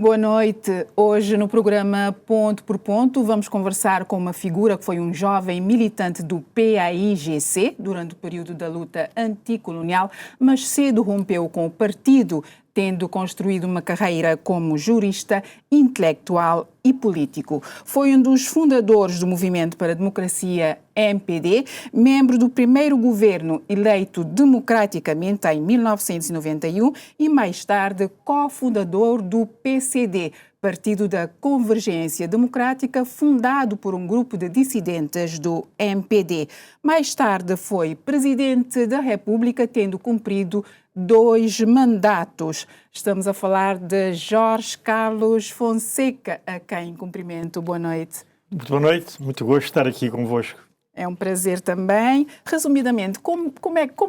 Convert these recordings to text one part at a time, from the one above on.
Boa noite. Hoje no programa Ponto por Ponto vamos conversar com uma figura que foi um jovem militante do PAIGC durante o período da luta anticolonial, mas cedo rompeu com o partido, tendo construído uma carreira como jurista, intelectual e político. Foi um dos fundadores do Movimento para a Democracia MPD, membro do primeiro governo eleito democraticamente em 1991 e mais tarde cofundador do PCD, Partido da Convergência Democrática, fundado por um grupo de dissidentes do MPD. Mais tarde foi presidente da República, tendo cumprido 2 mandatos. Estamos a falar de Jorge Carlos Fonseca, a quem cumprimento. Boa noite. Muito boa noite, muito gosto de estar aqui convosco. É um prazer também. Resumidamente, como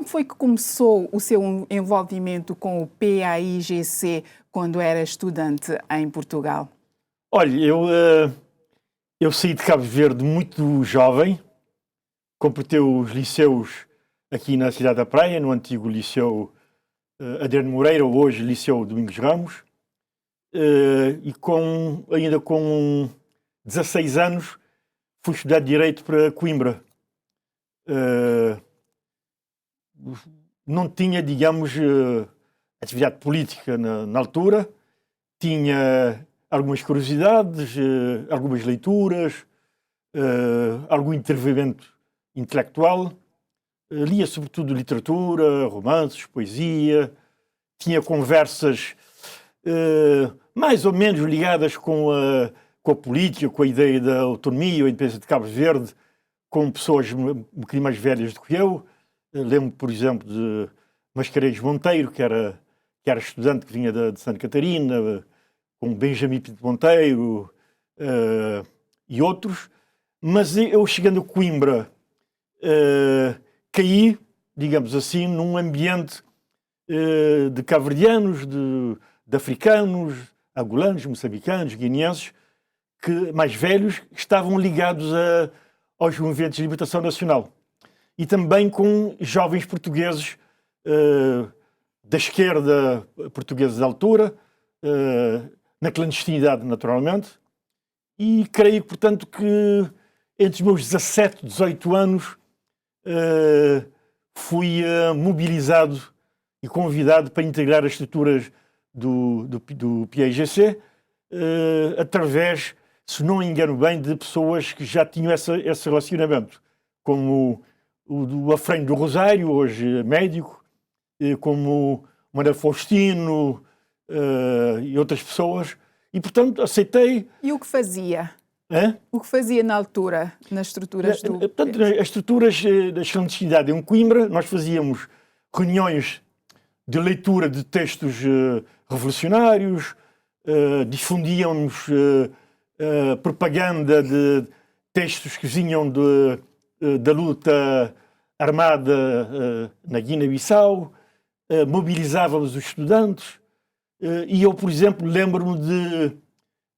foi que começou o seu envolvimento com o PAIGC quando era estudante em Portugal? Olha, eu saí de Cabo Verde muito jovem, completei os liceus aqui na cidade da Praia, no antigo Liceu Adriano Moreira, ou hoje Liceu Domingos Ramos, e ainda com 16 anos fui estudar Direito para Coimbra. Não tinha, digamos, atividade política na altura, tinha algumas curiosidades, algumas leituras, algum intervimento intelectual, lia sobretudo literatura, romances, poesia, tinha conversas mais ou menos ligadas com a política, com a ideia da autonomia ou independência de Cabo Verde, com pessoas um bocadinho mais velhas do que eu. Lembro, por exemplo, de Mascarenhas Monteiro, que era estudante que vinha de Santa Catarina, com Benjamin Pinto Monteiro e outros. Mas eu, chegando a Coimbra, caí, digamos assim, num ambiente de cabo-verdianos, de africanos, angolanos, moçambicanos, guineenses, mais velhos, que estavam ligados aos movimentos de libertação nacional. E também com jovens portugueses da esquerda portuguesa da altura, na clandestinidade, naturalmente. E creio, portanto, que entre os meus 17, 18 anos fui mobilizado e convidado para integrar as estruturas do PAIGC através, se não me engano bem, de pessoas que já tinham esse relacionamento, como o do Afrânio do Rosário, hoje médico, como o Manuel Faustino e outras pessoas. E, portanto, aceitei. E o que fazia? Hã? O que fazia na altura, nas estruturas do... Portanto, as estruturas da clandestinidade em Coimbra, nós fazíamos reuniões de leitura de textos revolucionários, difundíamos propaganda de textos que vinham da luta armada na Guiné-Bissau, mobilizávamos os estudantes, e eu, por exemplo, lembro-me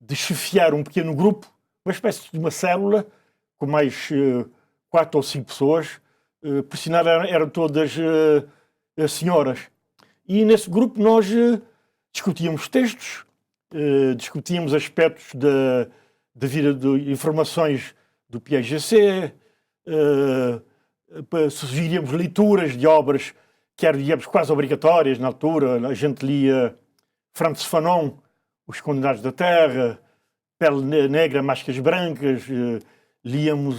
de chefiar um pequeno grupo, uma espécie de uma célula, com mais 4 ou 5 pessoas, por sinal eram todas senhoras. E nesse grupo nós discutíamos textos, discutíamos aspectos da vida de informações do PAIGC, sugeríamos leituras de obras que eram, digamos, quase obrigatórias na altura. A gente lia Francis Fanon, Os Condenados da Terra, Pele Negra, Máscaras Brancas, líamos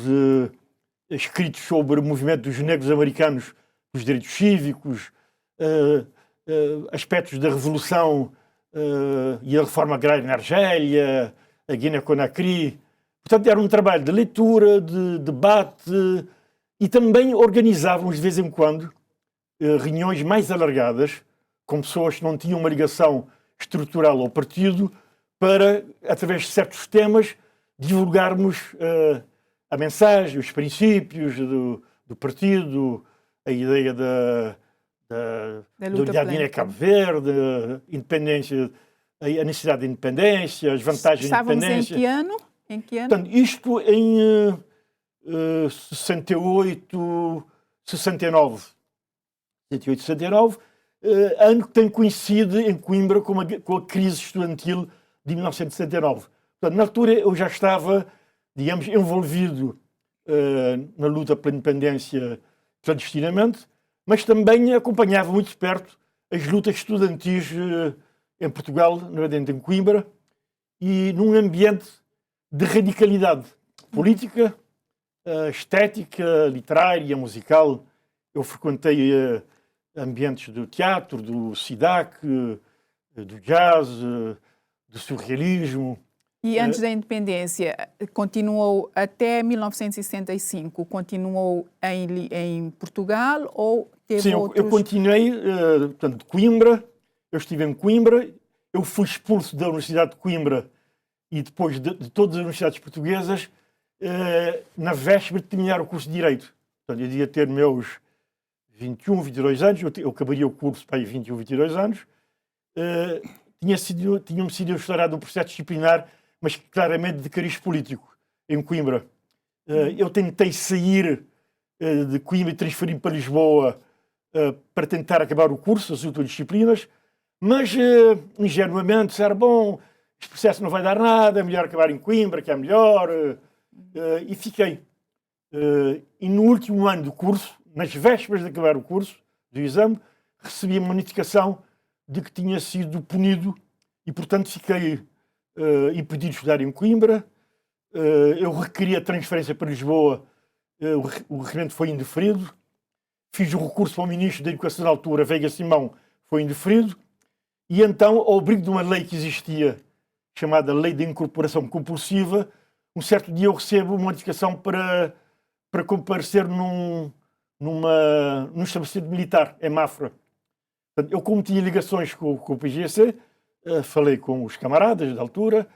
escritos sobre o movimento dos negros americanos, os direitos cívicos, aspectos da Revolução e a reforma agrária na Argélia, a Guiné-Conakry. Portanto, era um trabalho de leitura, de debate, e também organizávamos de vez em quando reuniões mais alargadas com pessoas que não tinham uma ligação estrutural ao partido, para, através de certos temas, divulgarmos a mensagem, os princípios do partido, a ideia da Guiné-Cabo Verde, independência, a necessidade de independência, as vantagens da independência. Estávamos em que ano? Em que ano? Portanto, isto em 68, 69. 68, 69, ano que tem coincidido em Coimbra com a crise estudantil de 1979. Portanto, na altura eu já estava, digamos, envolvido na luta pela independência clandestinamente, mas também acompanhava muito de perto as lutas estudantis em Portugal, nomeadamente em Coimbra, e num ambiente de radicalidade política, estética, literária, musical. Eu frequentei ambientes do teatro, do SIDAC, do jazz, do surrealismo. E antes da independência, continuou até 1965, continuou em Portugal ou teve Sim, outros... eu continuei, portanto, de Coimbra, eu estive em Coimbra, eu fui expulso da Universidade de Coimbra e depois de todas as universidades portuguesas, na véspera de terminar o curso de Direito. Portanto, eu devia ter meus 21, 22 anos, eu acabaria o curso para aí 21, 22 anos, tinha-me sido instaurado um processo disciplinar, mas claramente de cariz político, em Coimbra. Eu tentei sair de Coimbra e transferir-me para Lisboa para tentar acabar o curso, as outras disciplinas, mas ingenuamente disseram, bom, este processo não vai dar nada, é melhor acabar em Coimbra, que é melhor, e fiquei. E no último ano do curso, nas vésperas de acabar o curso, do exame, recebi uma notificação de que tinha sido punido e, portanto, fiquei impedido de estudar em Coimbra. Eu requeri a transferência para Lisboa, o requerimento foi indeferido. Fiz o recurso para o Ministro da Educação na altura, Veiga Simão, foi indeferido. E então, ao abrigo de uma lei que existia, chamada Lei de Incorporação Compulsiva, um certo dia eu recebo uma notificação para comparecer num estabelecimento militar, em Mafra. Portanto, eu, como tinha ligações com o PGC, falei com os camaradas da altura,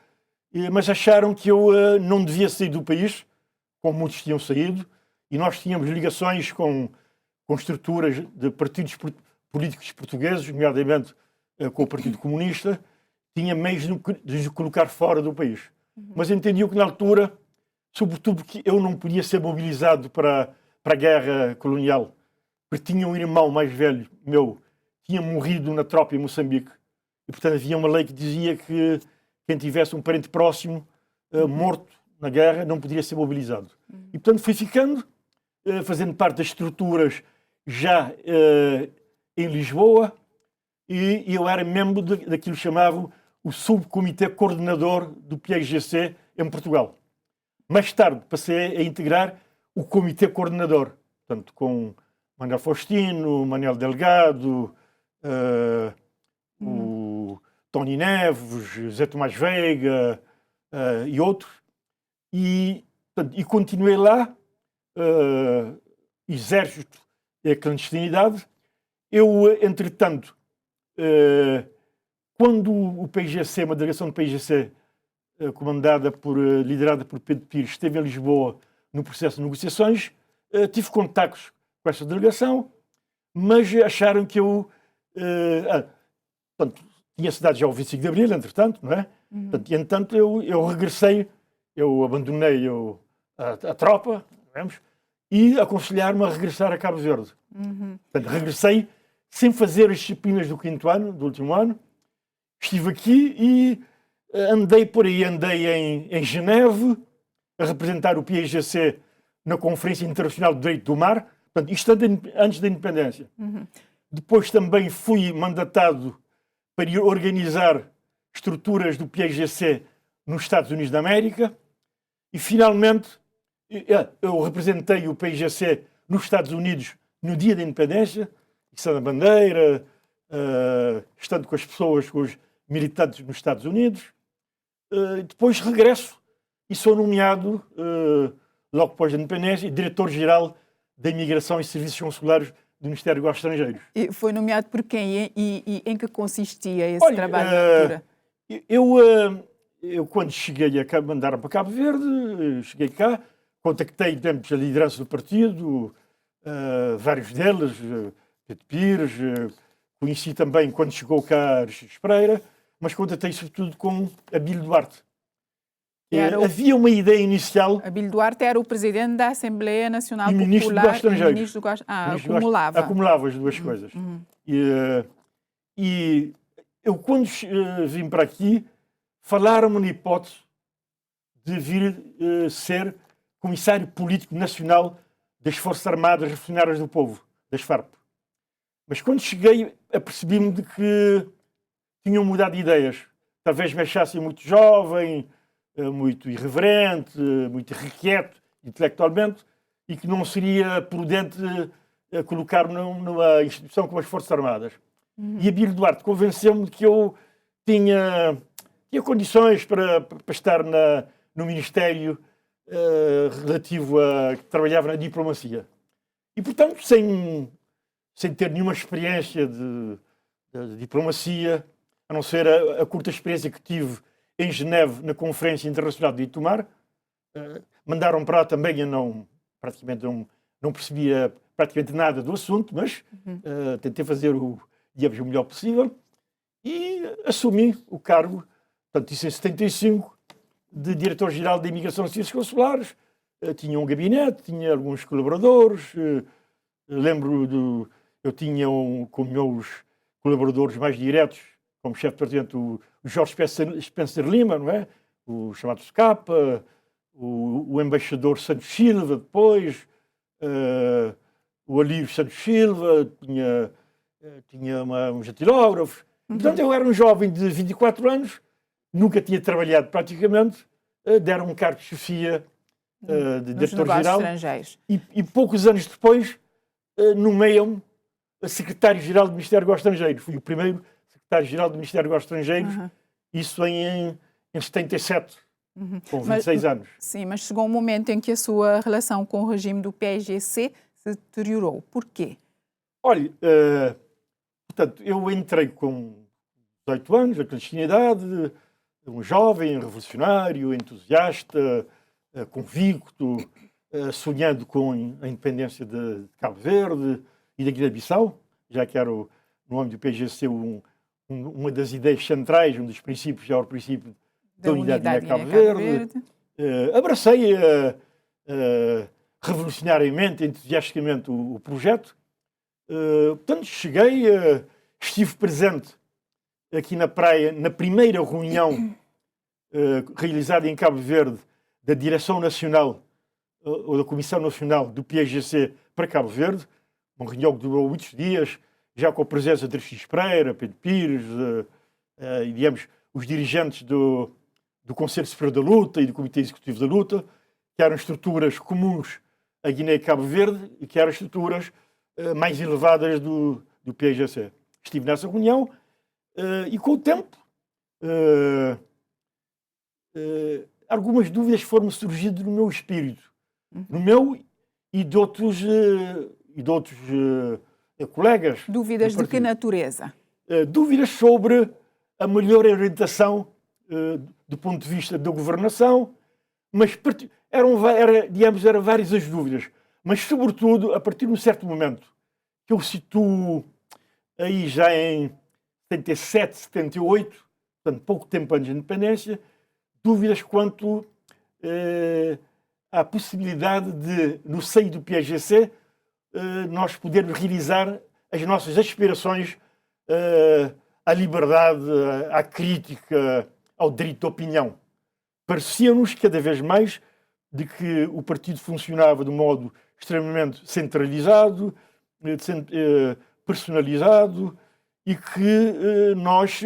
mas acharam que eu não devia sair do país, como muitos tinham saído, e nós tínhamos ligações com estruturas de partidos políticos portugueses, nomeadamente com o Partido Comunista, tinha meios de nos colocar fora do país. Mas entendiam que, na altura, sobretudo que eu não podia ser mobilizado para a guerra colonial, porque tinha um irmão mais velho meu, tinha morrido na tropa em Moçambique, e, portanto, havia uma lei que dizia que quem tivesse um parente próximo morto na guerra não poderia ser mobilizado. E, portanto, fui ficando, fazendo parte das estruturas já em Lisboa, e eu era membro daquilo que chamavam o subcomitê coordenador do PAIGC em Portugal. Mais tarde passei a integrar o comitê coordenador, portanto, com Manuel Faustino, Manuel Delgado, o Tony Neves, Zé Tomás Veiga e outros. E continuei lá, exército e a clandestinidade. Eu, entretanto, quando o PIGC, uma delegação do PIGC, liderada por Pedro Pires, esteve em Lisboa no processo de negociações, tive contactos com essa delegação, mas acharam que eu... tinha cidade já o 25 de Abril, entretanto, não é? E, entanto, eu regressei, eu abandonei a tropa, digamos, e aconselharam-me a regressar a Cabo Verde. Portanto, regressei sem fazer as disciplinas do quinto ano, do último ano. Estive aqui e andei por aí, andei em Geneve, a representar o PAIGC na Conferência Internacional de Direito do Mar, portanto, isto antes da independência. Depois também fui mandatado para ir organizar estruturas do PAIGC nos Estados Unidos da América e, finalmente, eu representei o PAIGC nos Estados Unidos no dia da independência, içando a bandeira, estando com as pessoas, com os militantes nos Estados Unidos. Depois regresso e sou nomeado, logo após a independência, diretor-geral da Imigração e Serviços Consulares do Ministério dos Estrangeiros. E foi nomeado por quem e em que consistia esse trabalho de altura? Eu, quando cheguei a mandar para Cabo Verde, cheguei cá, contactei a liderança do partido, vários deles, Pedro Pires, conheci também, quando chegou cá, Aristides Pereira, mas contatei sobretudo com Abílio Duarte. Havia uma ideia inicial... Abílio Duarte era o presidente da Assembleia Nacional Popular Ministro dos Estrangeiros. Acumulava. Acumulava as duas coisas. E eu, quando vim para aqui, falaram-me na hipótese de vir ser comissário político nacional das Forças Armadas Revolucionárias do Povo, das FARP. Mas quando cheguei, apercebi-me de que tinham mudado de ideias. Talvez me achassem muito jovem, muito irreverente, muito irrequieto intelectualmente, e que não seria prudente colocar-me numa instituição como as Forças Armadas. E a Abílio Duarte convenceu-me de que eu tinha condições para estar no Ministério relativo a que trabalhava na diplomacia. E, portanto, sem ter nenhuma experiência de diplomacia, a não ser a curta experiência que tive em Geneve, na Conferência Internacional de Itomar, mandaram para lá também, eu praticamente não percebia praticamente nada do assunto, mas tentei fazer o melhor possível e assumi o cargo, portanto, isso em 75, de Diretor-Geral da Imigração e Ciências Consulares. Tinha um gabinete, tinha alguns colaboradores, eu tinha como meus colaboradores mais diretos, como chefe de departamento, o Jorge Spencer Lima, não é? O chamado SCAPA, o embaixador Santos Silva, depois, o Alírio Santos Silva, tinha uns datilógrafos. Portanto, eu era um jovem de 24 anos, nunca tinha trabalhado praticamente, deram um cargo de chefia de diretor-geral e poucos anos depois nomeiam-me secretário-geral do Ministério dos Estrangeiros. Fui o primeiro secretário-geral do Ministério dos Estrangeiros, isso em 77, com 26 anos. Sim, mas chegou um momento em que a sua relação com o regime do PAIGC se deteriorou. Porquê? Olha, portanto, eu entrei com 18 anos, na clandestinidade, um jovem, revolucionário, entusiasta, convicto, sonhando com a independência de Cabo Verde e da Guiné-Bissau, já que era, no âmbito do PAIGC, uma das ideias centrais, um dos princípios, já o princípio da unidade de Cabo Verde. Abracei revolucionariamente, entusiasticamente o projeto. Portanto, cheguei, estive presente aqui na praia, na primeira reunião realizada em Cabo Verde da Direção Nacional, ou da Comissão Nacional do PAIGC para Cabo Verde, uma reunião que durou muitos dias, já com a presença de Aristides Pereira, Pedro Pires, e, digamos, os dirigentes do Conselho Superior da Luta e do Comitê Executivo da Luta, que eram estruturas comuns a Guiné e Cabo Verde e que eram estruturas mais elevadas do PAIGC. Estive nessa reunião e, com o tempo, algumas dúvidas foram surgindo no meu espírito, no meu e de outros colegas. Dúvidas de que natureza? Dúvidas sobre a melhor orientação do ponto de vista da governação, mas eram várias as dúvidas, mas sobretudo a partir de um certo momento, que eu situo aí já em 77, 78, portanto pouco tempo antes da independência, dúvidas quanto à possibilidade de, no seio do PAIGC, nós podermos realizar as nossas aspirações à liberdade, à crítica, ao direito de opinião. Parecia-nos cada vez mais de que o partido funcionava de um modo extremamente centralizado, personalizado, e que nós,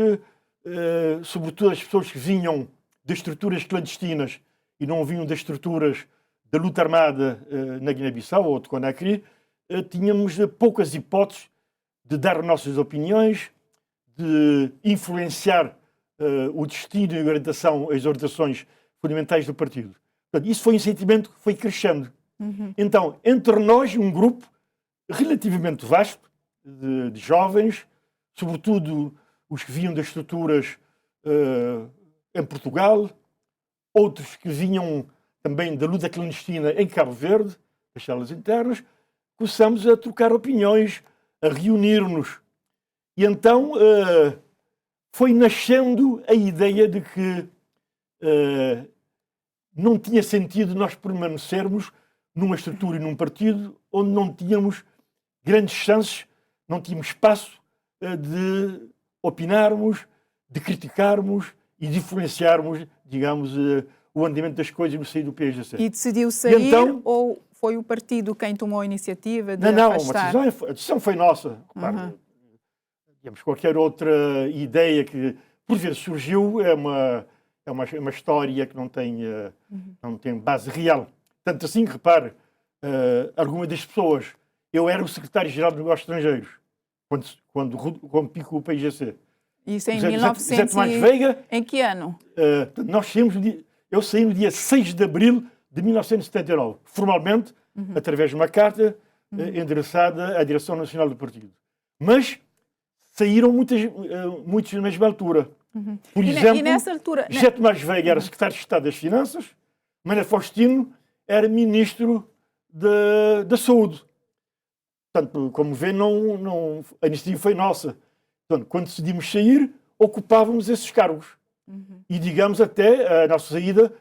sobretudo as pessoas que vinham das estruturas clandestinas e não vinham das estruturas da luta armada na Guiné-Bissau ou de Conakry, tínhamos poucas hipóteses de dar nossas opiniões, de influenciar o destino e a orientação, as orientações fundamentais do partido. Portanto, isso foi um sentimento que foi crescendo. Então, entre nós, um grupo relativamente vasto de jovens, sobretudo os que vinham das estruturas em Portugal, outros que vinham também da luta clandestina em Cabo Verde, das celas internas, começamos a trocar opiniões, a reunir-nos. E então foi nascendo a ideia de que não tinha sentido nós permanecermos numa estrutura e num partido onde não tínhamos grandes chances, não tínhamos espaço de opinarmos, de criticarmos e de influenciarmos, digamos, o andamento das coisas no seio do PAIGC. E decidiu sair então, ou foi o partido quem tomou a iniciativa de não, afastar? a decisão foi nossa. Claro, digamos, qualquer outra ideia que por vezes surgiu é uma história que não tem base real. Tanto assim que, repare, algumas das pessoas... Eu era o secretário-geral de Negócios Estrangeiros quando rompi com o PAIGC. Isso em José Tomás Veiga... Em que ano? Eu saí no dia 6 de abril de 1979, formalmente, através de uma carta endereçada à Direção Nacional do Partido. Mas saíram muitos na mesma altura. Por exemplo, nessa altura, José Tomás Veiga era secretário de Estado das Finanças, Manuel Faustino era ministro da Saúde. Portanto, como vê, a iniciativa foi nossa. Portanto, quando decidimos sair, ocupávamos esses cargos. E, digamos, até a nossa saída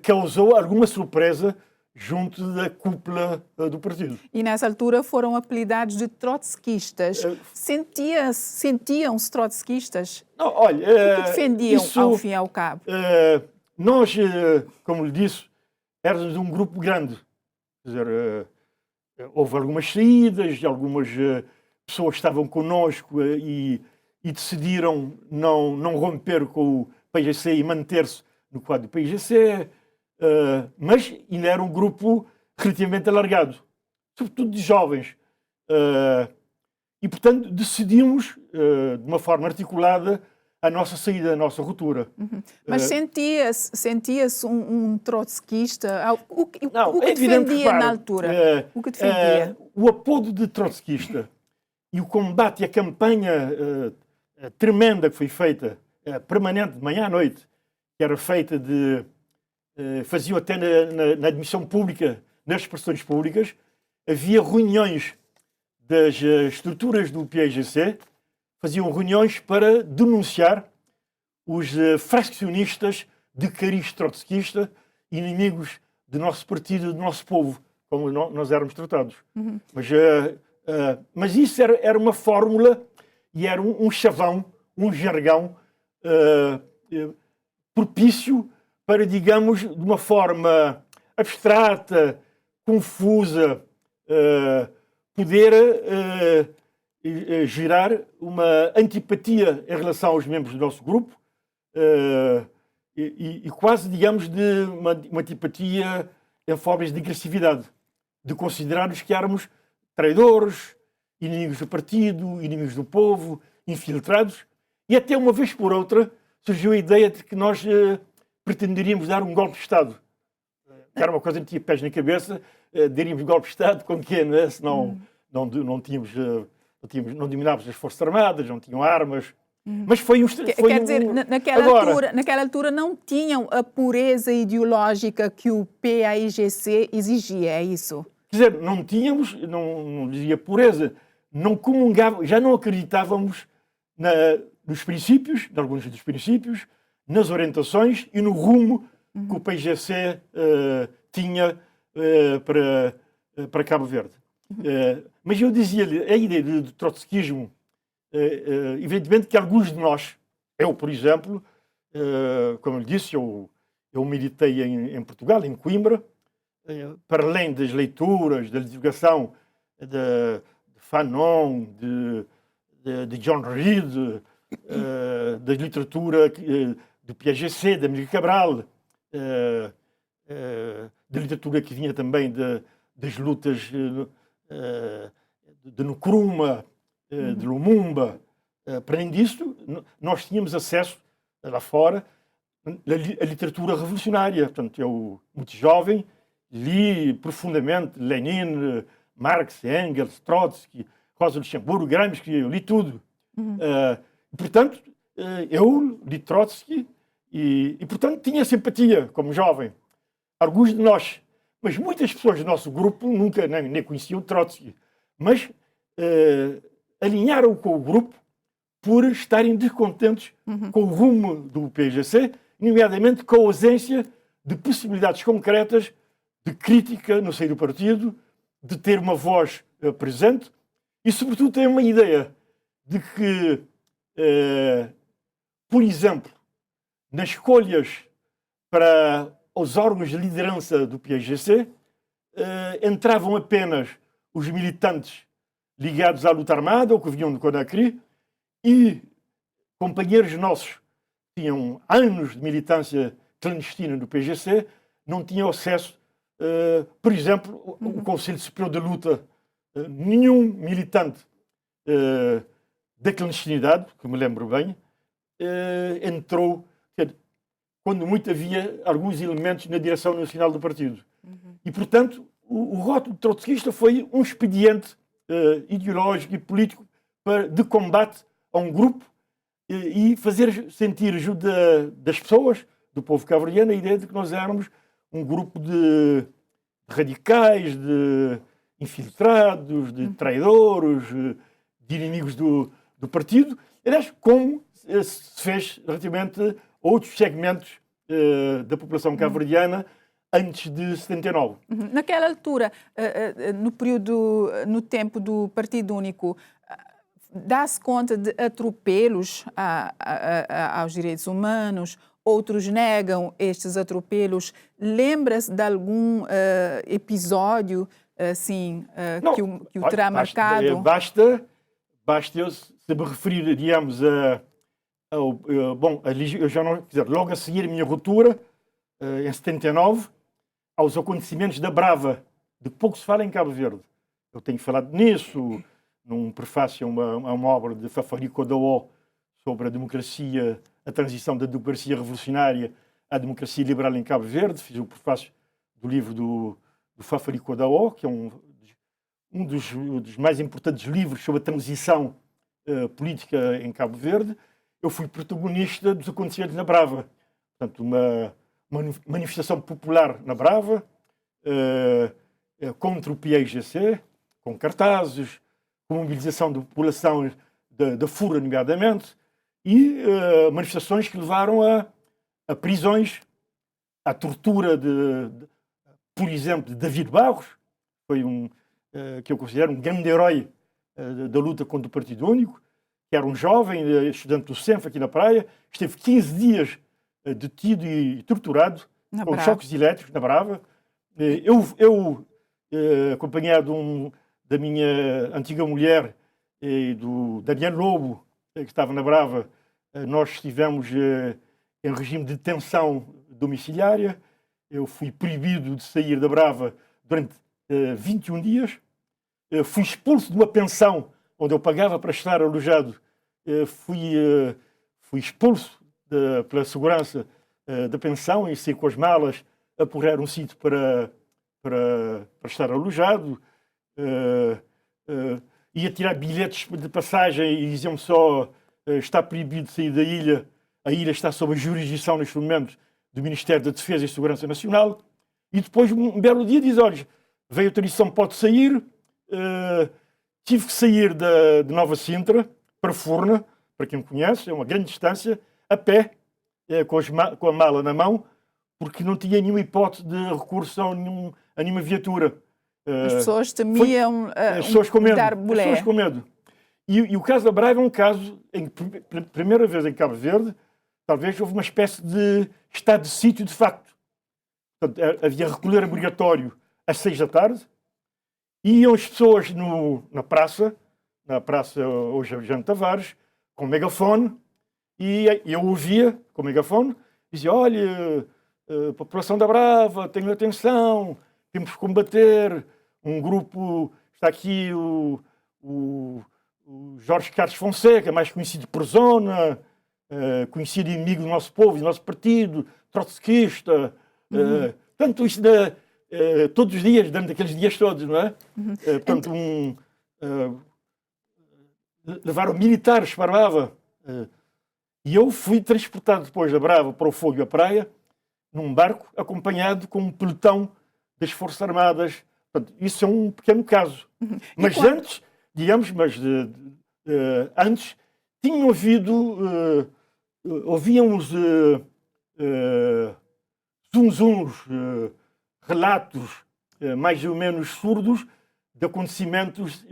causou alguma surpresa junto da cúpula do partido. E nessa altura foram apelidados de trotskistas. Sentiam-se trotskistas? Não, olha, o que defendiam, ao fim e ao cabo? Nós, como lhe disse, éramos um grupo grande. Quer dizer, houve algumas saídas, algumas pessoas estavam connosco e decidiram não romper com o PAIGC e manter-se no quadro do PAIGC, mas ainda era um grupo relativamente alargado, sobretudo de jovens. E, portanto, decidimos, de uma forma articulada, a nossa saída, a nossa ruptura. Mas sentia-se um trotskista? O que é defendia na altura? O que defendia? O apodo de trotskista e o combate e a campanha tremenda que foi feita, permanente, de manhã à noite, que era feita faziam até na admissão pública, nas expressões públicas, havia reuniões das estruturas do PAIGC, faziam reuniões para denunciar os fraccionistas de cariz trotskista, inimigos do nosso partido, do nosso povo, como nós éramos tratados. Mas isso era uma fórmula e era um chavão, um jargão propício para, digamos, de uma forma abstrata, confusa, poder gerar uma antipatia em relação aos membros do nosso grupo e quase, digamos, de uma antipatia em formas de agressividade, de considerarmos que éramos traidores, inimigos do partido, inimigos do povo, infiltrados, e até uma vez por outra surgiu a ideia de que nós pretenderíamos dar um golpe de Estado. Era uma coisa que tinha pés na cabeça, daríamos golpe de Estado com quem, não é? Se não dominávamos as Forças Armadas, não tinham armas. Mas foi quer dizer, naquela altura não tinham a pureza ideológica que o PAIGC exigia, é isso? Quer dizer, não tínhamos, não dizia pureza, não comungávamos, já não acreditávamos nos princípios, em alguns dos princípios, nas orientações e no rumo que o PAIGC tinha para Cabo Verde. Mas eu dizia-lhe, a ideia do trotskismo, evidentemente que alguns de nós, eu, por exemplo, como eu lhe disse, eu militei em Portugal, em Coimbra, para além das leituras, da divulgação de Fanon, de John Reed, da literatura do Piaget, da Amílcar Cabral, da literatura que vinha também das lutas de Nkrumah, de Lumumba. Para além disso, nós tínhamos acesso lá fora à literatura revolucionária. Portanto, eu, muito jovem, li profundamente Lenin, Marx, Engels, Trotsky, Rosa Luxemburgo, Gramsci, eu li tudo. Portanto, eu li Trotsky e, portanto, tinha simpatia como jovem. Alguns de nós, mas muitas pessoas do nosso grupo nunca nem conheciam Trotsky, mas alinharam com o grupo por estarem descontentes com o rumo do PAIGC, nomeadamente com a ausência de possibilidades concretas de crítica no seio do partido, de ter uma voz presente e, sobretudo, ter uma ideia de que, por exemplo, nas escolhas para os órgãos de liderança do PAIGC, entravam apenas os militantes ligados à luta armada ou que vinham do Conakry, e companheiros nossos que tinham anos de militância clandestina do PAIGC não tinham acesso, por exemplo, o Conselho Superior da Luta. Nenhum militante da clandestinidade, que me lembro bem, entrou, quando muito havia alguns elementos na direção nacional do partido. E, portanto, o rótulo trotskista foi um expediente ideológico e político de combate a um grupo e fazer sentir junto das pessoas, do povo cabo-verdiano, a ideia de que nós éramos um grupo de radicais, de infiltrados, de traidores, de inimigos do partido. Aliás, como se fez relativamente a outros segmentos da população cabo-verdiana antes de 79. Naquela altura, no tempo do Partido Único, dá-se conta de atropelos aos direitos humanos, outros negam estes atropelos. Lembra-se de algum episódio assim, que o terá marcado? Basta eu se me referir, digamos, eu já não, quer dizer, logo a seguir a minha ruptura, em 79, aos acontecimentos da Brava, de pouco se fala em Cabo Verde. Eu tenho falado nisso, num prefácio a uma obra de Fafarico Daó sobre a democracia, a transição da democracia revolucionária à democracia liberal em Cabo Verde. Fiz o prefácio do livro do Fafarico Daó, que é um dos mais importantes livros sobre a transição política em Cabo Verde. Eu fui protagonista dos acontecimentos na Brava. Portanto, uma manifestação popular na Brava contra o PAIGC, com cartazes, com mobilização da população da Fura, nomeadamente, e manifestações que levaram a prisões, à tortura por exemplo, de David Barros, foi que eu considero um grande herói da luta contra o Partido Único, que era um jovem estudante do CENF aqui na Praia, esteve 15 dias detido e torturado com choques elétricos na Brava. Eu acompanhado da minha antiga mulher e do Daniel Lobo, que estava na Brava, nós estivemos em regime de detenção domiciliária. Eu fui proibido de sair da Brava durante 21 dias. Fui expulso de uma pensão onde eu pagava para estar alojado. Fui expulso pela segurança da pensão e saí com as malas a porrar um sítio para estar alojado. Ia tirar bilhetes de passagem e diziam-me só está proibido de sair da ilha. A ilha está sob a jurisdição neste momento do Ministério da Defesa e Segurança Nacional. E depois, um belo dia, diz, olha, veio a autorização, pode sair. Tive que sair de Nova Sintra para Furna, para quem me conhece, é uma grande distância, a pé, com a mala na mão, porque não tinha nenhuma hipótese de recurso a nenhuma viatura. As pessoas temiam dar bolé. As pessoas com medo. E o caso da Brava é um caso em que, pela primeira vez em Cabo Verde, talvez houve uma espécie de estado de sítio de facto. Portanto, havia recolher obrigatório às 6 da tarde, iam as pessoas na praça hoje Jean Tavares, com megafone, e eu ouvia com megafone, dizia, olha, população da Brava, tenham atenção, temos que combater, um grupo, está aqui o Jorge Carlos Fonseca, mais conhecido por Zona, conhecido inimigo do nosso povo, do nosso partido, trotskista, portanto, isto todos os dias, durante aqueles dias todos, não é? Portanto, levaram militares para a Brava. E eu fui transportado depois da Brava para o Fogo e a Praia, num barco, acompanhado com um pelotão das Forças Armadas. Portanto, isso é um pequeno caso. Mas antes, digamos, antes, tinham havido, ouvíamos zunzuns, relatos mais ou menos surdos de acontecimentos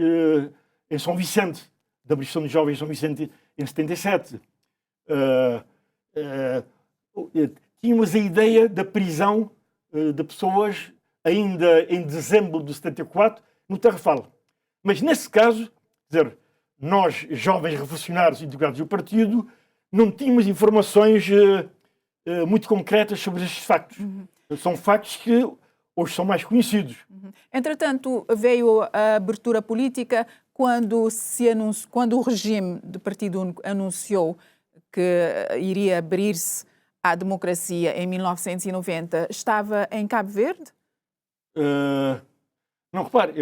em São Vicente, da abolição de jovens em São Vicente em 77. tínhamos a ideia da prisão de pessoas ainda em dezembro de 74 no Tarrafal. Mas nesse caso, quer dizer, nós, jovens revolucionários integrados do partido, não tínhamos informações muito concretas sobre estes factos. São factos que hoje são mais conhecidos. Entretanto, veio a abertura política quando o regime do Partido Único anunciou que iria abrir-se à democracia em 1990. Estava em Cabo Verde? Não, repare,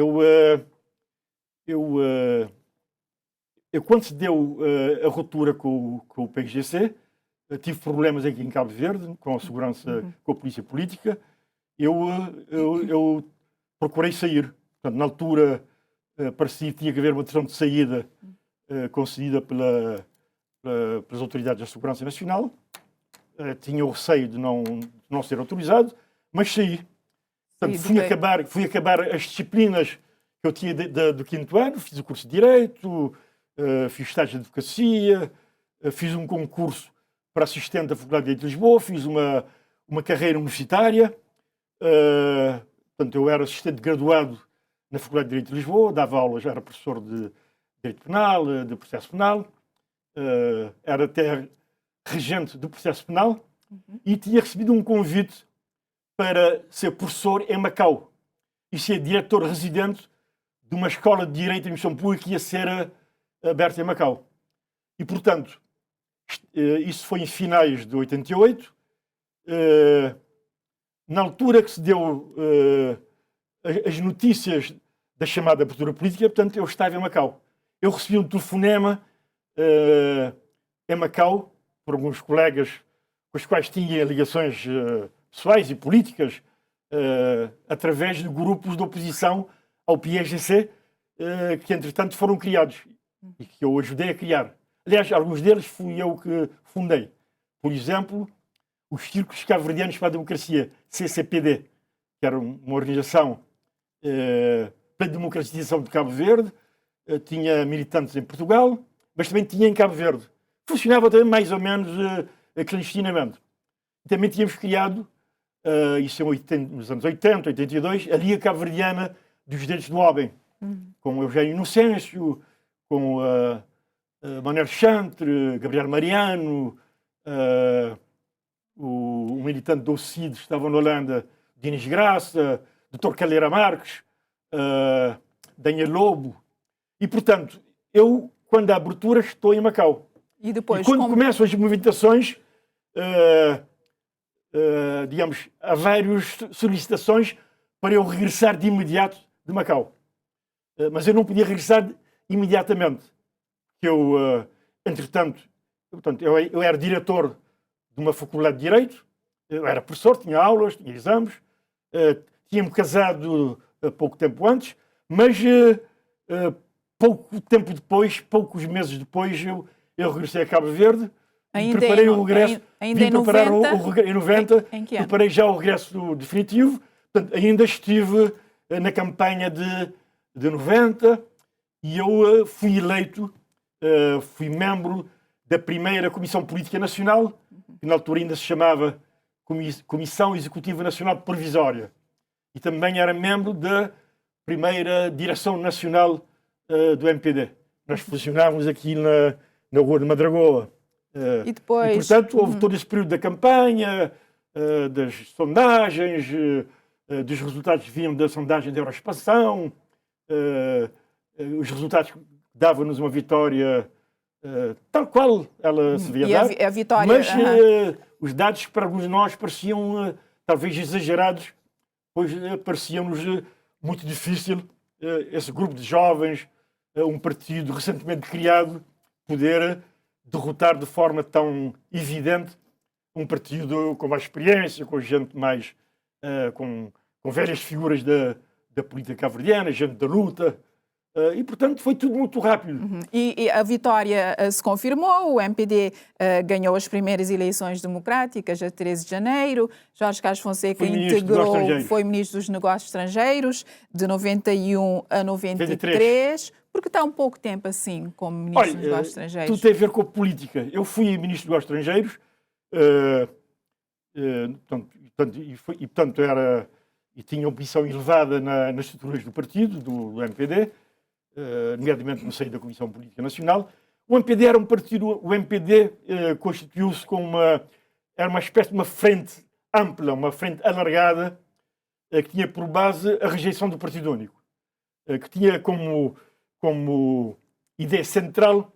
quando se deu a ruptura com o PIGC, tive problemas aqui em Cabo Verde, com a segurança, com a polícia política. Eu procurei sair. Portanto, na altura, parecia que tinha que haver uma decisão de saída concedida pelas autoridades da Segurança Nacional. Tinha o receio de não ser autorizado, mas saí. Portanto, fui acabar as disciplinas que eu tinha do quinto ano, fiz o curso de Direito, fiz estágio de Advocacia, fiz um concurso para assistente da Faculdade de Direito de Lisboa, fiz uma carreira universitária. Portanto, eu era assistente graduado na Faculdade de Direito de Lisboa, dava aulas, era professor de Direito Penal, de Processo Penal, era até regente do Processo Penal e tinha recebido um convite para ser professor em Macau e ser diretor residente de uma escola de Direito e Administração Pública que ia ser aberta em Macau. E, portanto, isso foi em finais de 88. Na altura que se deu as notícias da chamada abertura política, portanto, eu estava em Macau. Eu recebi um telefonema em Macau por alguns colegas com os quais tinha ligações pessoais e políticas através de grupos de oposição ao PIGC que, entretanto, foram criados e que eu ajudei a criar. Aliás, alguns deles fui eu que fundei. Por exemplo, os Círculos Cabo-Verdianos para a Democracia, CCPD, que era uma organização para a democratização de Cabo Verde, tinha militantes em Portugal, mas também tinha em Cabo Verde. Funcionava também mais ou menos clandestinamente. Também tínhamos criado, isso nos anos 80, 82, a Liga Cabo-Verdiana dos Direitos do Homem, com Eugênio Inocêncio, com Manuel Chantre, Gabriel Mariano, o militante do CID estava na Holanda, Dines Graça, Dr. Calheira Marques, Daniel Lobo. E, portanto, eu, quando há abertura, estou em Macau. E depois, quando começam as movimentações, digamos, há várias solicitações para eu regressar de imediato de Macau. Mas eu não podia regressar imediatamente. Eu, entretanto, eu era diretor de uma faculdade de Direito, eu era professor, tinha aulas, tinha exames, tinha-me casado pouco tempo antes, mas pouco tempo depois, poucos meses depois, eu regressei a Cabo Verde e preparei o regresso. Ainda em 90? Em 90, em que ano? Preparei já o regresso definitivo. Portanto, ainda estive na campanha de 90 e eu fui eleito, fui membro da primeira Comissão Política Nacional, que na altura ainda se chamava Comissão Executiva Nacional Provisória. E também era membro da primeira Direção Nacional do MPD. Nós funcionávamos aqui na Rua de Madragoa. E depois... E, portanto, houve todo esse período da campanha, das sondagens, dos resultados que vinham da sondagem da Eurospação, os resultados davam-nos uma vitória tal qual ela se devia dar, a vitória, mas os dados para alguns de nós pareciam talvez exagerados, pois parecia-nos muito difícil esse grupo de jovens, um partido recentemente criado, poder derrotar de forma tão evidente um partido com mais experiência, com gente mais com velhas figuras da política cabo-verdiana, gente da luta. E, portanto, foi tudo muito rápido. E a vitória se confirmou, o MPD ganhou as primeiras eleições democráticas a 13 de janeiro, Jorge Carlos Fonseca foi Ministro dos Negócios Estrangeiros de 91 a 93, porque está um pouco tempo assim como Ministro dos Negócios Estrangeiros. Tudo tem a ver com a política. Eu fui Ministro dos Negócios Estrangeiros Portanto, tinha uma posição elevada nas estruturas do partido, do MPD, nomeadamente no seio da Comissão Política Nacional. O MPD era um partido, o MPD constituiu-se como era uma espécie de uma frente ampla, uma frente alargada, que tinha por base a rejeição do Partido Único, que tinha como ideia central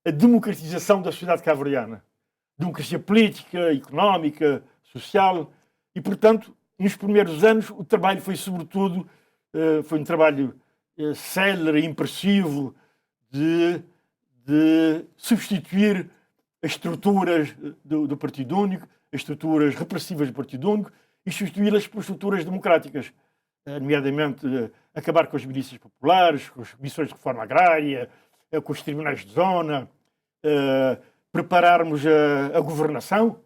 a democratização da sociedade cabo-verdiana. Democracia política, económica, social, e, portanto, nos primeiros anos o trabalho foi, sobretudo, foi um trabalho célere, impressivo, de substituir as estruturas do Partido Único, as estruturas repressivas do Partido Único, e substituí-las por estruturas democráticas, nomeadamente acabar com as milícias populares, com as comissões de reforma agrária, com os tribunais de zona, prepararmos a governação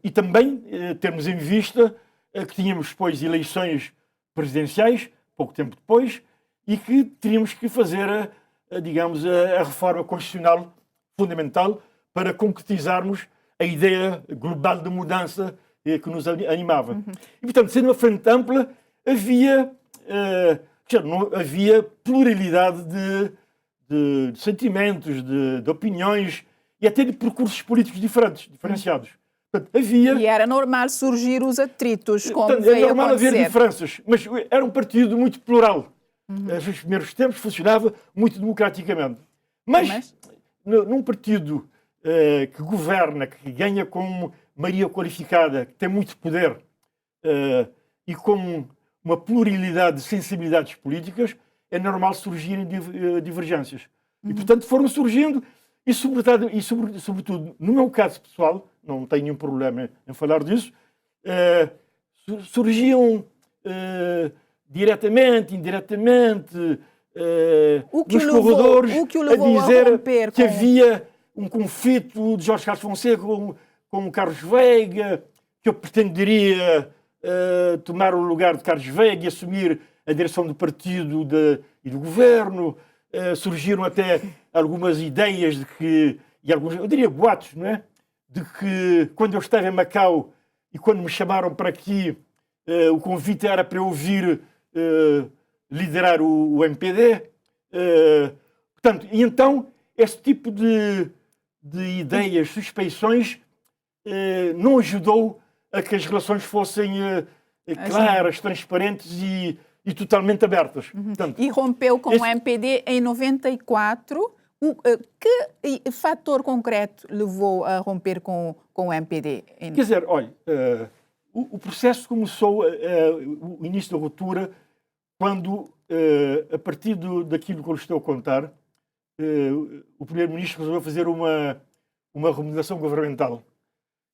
e também termos em vista que tínhamos depois eleições presidenciais, pouco tempo depois, e que teríamos que fazer, a reforma constitucional fundamental para concretizarmos a ideia global de mudança que nos animava. E, portanto, sendo uma frente ampla, havia pluralidade de sentimentos, de opiniões e até de percursos políticos diferenciados. Portanto, E era normal surgir os atritos, como portanto, veio normal acontecer. haver diferenças, mas era um partido muito plural. Nos primeiros tempos funcionava muito democraticamente. Mas num partido que governa, que ganha com maioria qualificada, que tem muito poder e com uma pluralidade de sensibilidades políticas, é normal surgirem divergências. E, portanto, foram surgindo, e sobretudo, no meu caso pessoal, não tenho nenhum problema em falar disso, surgiam diretamente, indiretamente, nos corredores, a dizer que havia um conflito de Jorge Carlos Fonseca com o Carlos Veiga, que eu pretenderia tomar o lugar de Carlos Veiga e assumir a direção do partido e do governo. Surgiram até algumas ideias de que, e alguns, eu diria boatos, não é? De que quando eu estava em Macau e quando me chamaram para aqui, o convite era para eu vir liderar o MPD. Portanto, e então, esse tipo de ideias, suspeições, não ajudou a que as relações fossem claras, transparentes e totalmente abertas. Portanto, e rompeu com o MPD em 94. Que fator concreto levou a romper com o MPD? Quer dizer, olha, o processo começou, o início da ruptura, quando, a partir daquilo que eu lhe estou a contar, o primeiro-ministro resolveu fazer uma remodelação governamental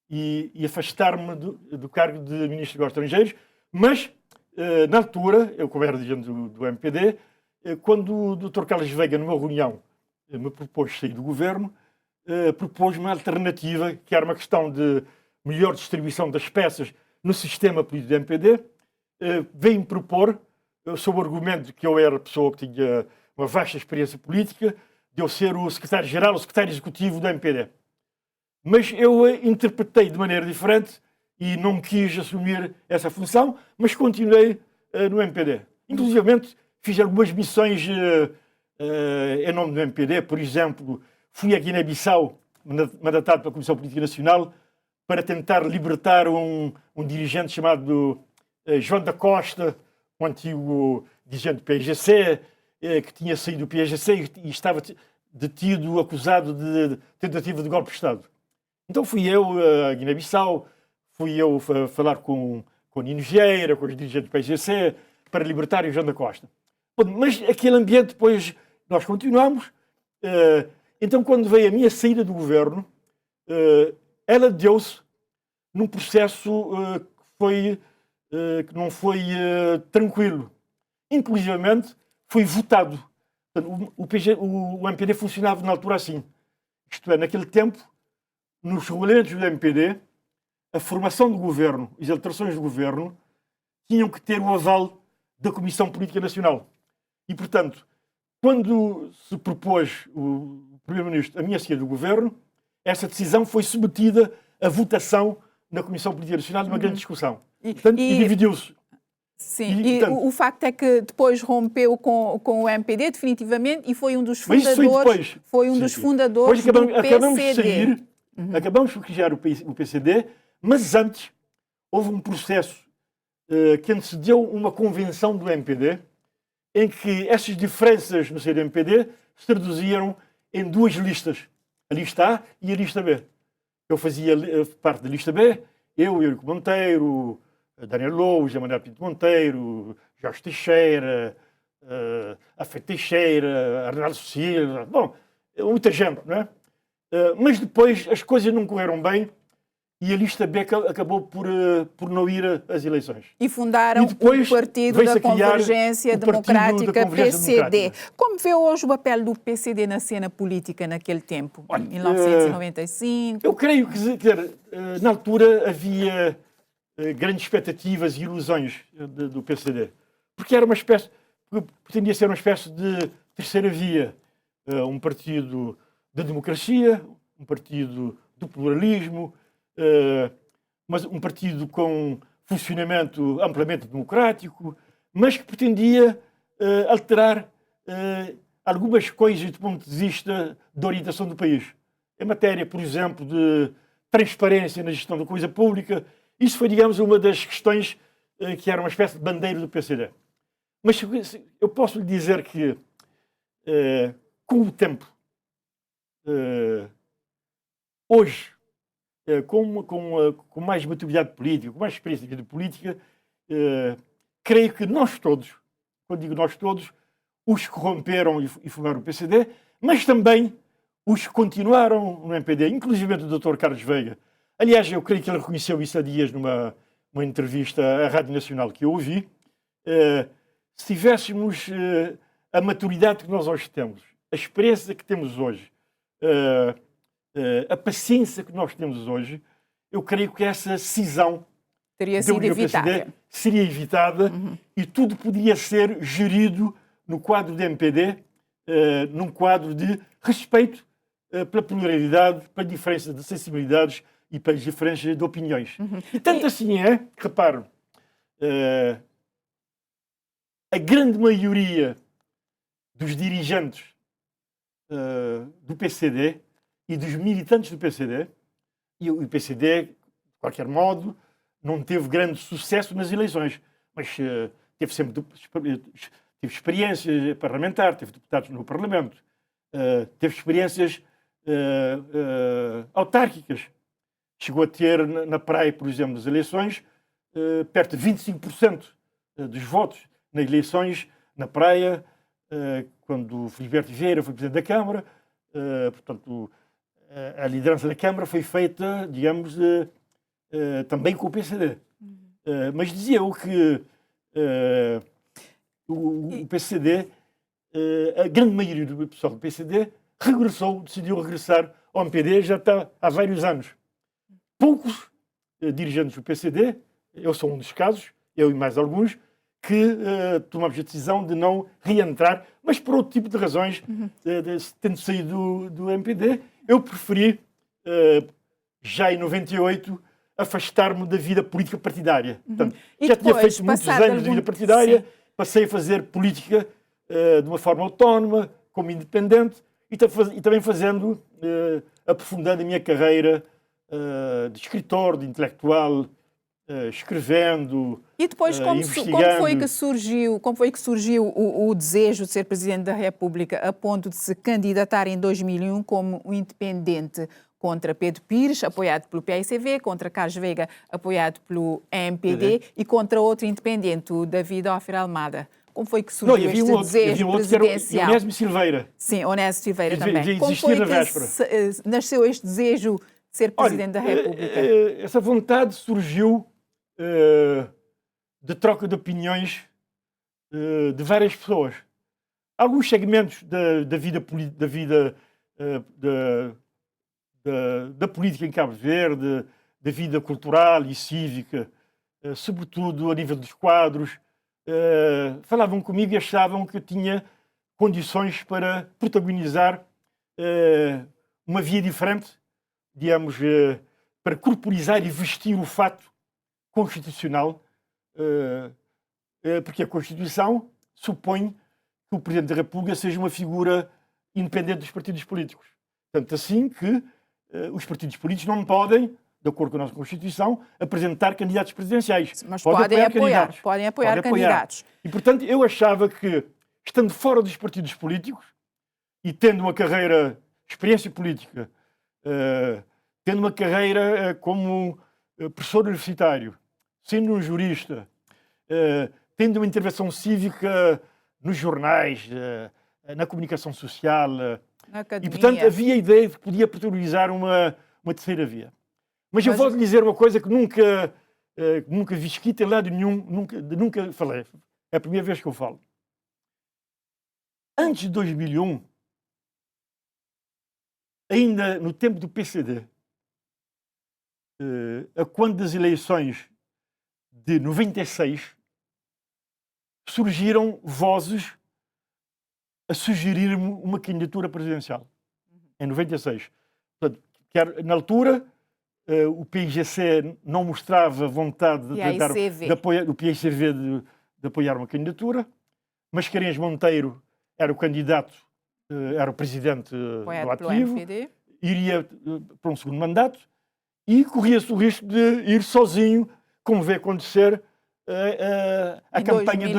e afastar-me do cargo de ministro dos Negócios Estrangeiros, mas, na altura, eu como era dirigente do MPD, quando o Dr. Carlos Veiga, numa reunião, me propôs sair do governo, propôs uma alternativa, que era uma questão de melhor distribuição das peças no sistema político do MPD, veio-me propor, sob o argumento de que eu era pessoa que tinha uma vasta experiência política, de eu ser o secretário-geral, o secretário executivo do MPD. Mas eu interpretei de maneira diferente e não quis assumir essa função, mas continuei no MPD. Inclusivamente, fiz algumas missões em nome do MPD. Por exemplo, fui a Guiné-Bissau, mandatado pela Comissão Política Nacional, para tentar libertar um dirigente chamado João da Costa, um antigo dirigente do PAIGC, que tinha saído do PAIGC e estava detido, acusado de tentativa de golpe de Estado. Então fui eu a Guiné-Bissau, fui eu falar com Nino Vieira, com os dirigentes do PAIGC, para libertar o João da Costa. Bom, mas aquele ambiente, depois, nós continuamos. Então, quando veio a minha saída do governo, ela deu-se num processo que não foi tranquilo. Inclusivamente, foi votado. O MPD funcionava na altura assim. Isto é, naquele tempo, nos regulamentos do MPD, a formação do governo, as alterações do governo, tinham que ter o aval da Comissão Política Nacional. E, portanto, quando se propôs o Primeiro-Ministro a minha saída do governo, essa decisão foi submetida a votação na Comissão Política Nacional de uma grande discussão. E dividiu-se. Sim, o facto é que depois rompeu com o MPD definitivamente e foi um dos fundadores, Depois do acabamos PCD. de sair, acabamos de criar o PCD, mas antes houve um processo que antecedeu uma convenção do MPD, em que essas diferenças no seio do MPD se traduziam em duas listas, a lista A e a lista B. Eu fazia parte da lista B, eu, Eurico Monteiro, Daniel Louro, José Manuel Pinto Monteiro, Jorge Teixeira, Afeto Teixeira, Arnaldo Silva, bom, muita gente, não é? Mas depois as coisas não correram bem e a lista B acabou por não ir às eleições. E fundaram o Partido da Convergência Democrática, PCD. Como vê hoje o papel do PCD na cena política naquele tempo, em 1995? Eu creio que na altura havia grandes expectativas e ilusões do PCD, porque pretendia ser uma espécie de terceira via, um partido da democracia, um partido do pluralismo, mas um partido com funcionamento amplamente democrático, mas que pretendia alterar algumas coisas do ponto de vista da orientação do país. Em matéria, por exemplo, de transparência na gestão da coisa pública, isso foi, digamos, uma das questões que era uma espécie de bandeira do PCD. Mas eu posso lhe dizer que, com o tempo, hoje, com mais maturidade política, com mais experiência de vida política, creio que nós todos, quando digo nós todos, os que romperam e fundaram o PCD, mas também os que continuaram no MPD, inclusive o Dr. Carlos Veiga. Aliás, eu creio que ele reconheceu isso há dias numa entrevista à Rádio Nacional que eu ouvi. Se tivéssemos a maturidade que nós hoje temos, a experiência que temos hoje, a paciência que nós temos hoje, eu creio que essa cisão teria sido evitada. Seria evitada e tudo poderia ser gerido no quadro do MPD, num quadro de respeito pela pluralidade, pela diferença de sensibilidades e pelas diferenças de opiniões. E tanto assim é, reparo, a grande maioria dos dirigentes do PCD e dos militantes do PCD, e o PCD, de qualquer modo, não teve grande sucesso nas eleições, mas teve sempre teve experiência parlamentar, teve deputados no Parlamento, teve experiências autárquicas. Chegou a ter na Praia, por exemplo, nas eleições, perto de 25% dos votos nas eleições na Praia, quando o Filiberto Vieira foi Presidente da Câmara. Portanto, a liderança da Câmara foi feita, digamos, também com o PCD. Mas dizia eu que o PCD, a grande maioria do pessoal do PCD, decidiu regressar ao MPD já está há vários anos. Poucos dirigentes do PCD, eu sou um dos casos, eu e mais alguns, que tomamos a decisão de não reentrar, mas por outro tipo de razões, tendo saído do MPD, eu preferi, já em 98, afastar-me da vida política partidária. Portanto, já tinha feito muitos anos de vida partidária, passei a fazer política de uma forma autónoma, como independente, e também aprofundando a minha carreira de escritor, de intelectual, escrevendo, e depois como foi que surgiu o desejo de ser Presidente da República a ponto de se candidatar em 2001 como um independente contra Pedro Pires, apoiado pelo PAICV, contra Carlos Veiga, apoiado pelo MPD, e contra outro independente, o David Offer Almada? Como foi que surgiu este desejo presidencial? Onésimo Silveira. Sim, Onésimo Silveira também. Como foi que nasceu este desejo de ser Presidente da República? Essa vontade surgiu de troca de opiniões de várias pessoas. Alguns segmentos da vida da política em Cabo Verde, da vida cultural e cívica, sobretudo a nível dos quadros, falavam comigo e achavam que eu tinha condições para protagonizar uma via diferente, digamos, para corporizar e vestir o fato constitucional, porque a Constituição supõe que o Presidente da República seja uma figura independente dos partidos políticos. Tanto assim que os partidos políticos não podem, de acordo com a nossa Constituição, apresentar candidatos presidenciais. Mas podem apoiar candidatos. E, portanto, eu achava que, estando fora dos partidos políticos e tendo uma experiência política, tendo uma carreira como professor universitário, sendo um jurista, tendo uma intervenção cívica nos jornais, na comunicação social, na academia. E, portanto, havia a ideia de que podia priorizar uma terceira via. Mas eu vou dizer uma coisa que nunca vi escrita em lado nenhum, nunca falei. É a primeira vez que eu falo. Antes de 2001, ainda no tempo do PCD, a quando das eleições de 96, surgiram vozes a sugerir-me uma candidatura presidencial. Em 96. Portanto, na altura, o PIGC não mostrava vontade de apoiar, o PICV de apoiar uma candidatura. Mascarenhas Monteiro era o candidato, era o presidente do ativo, iria para um segundo mandato e corria-se o risco de ir sozinho, como vê acontecer a campanha de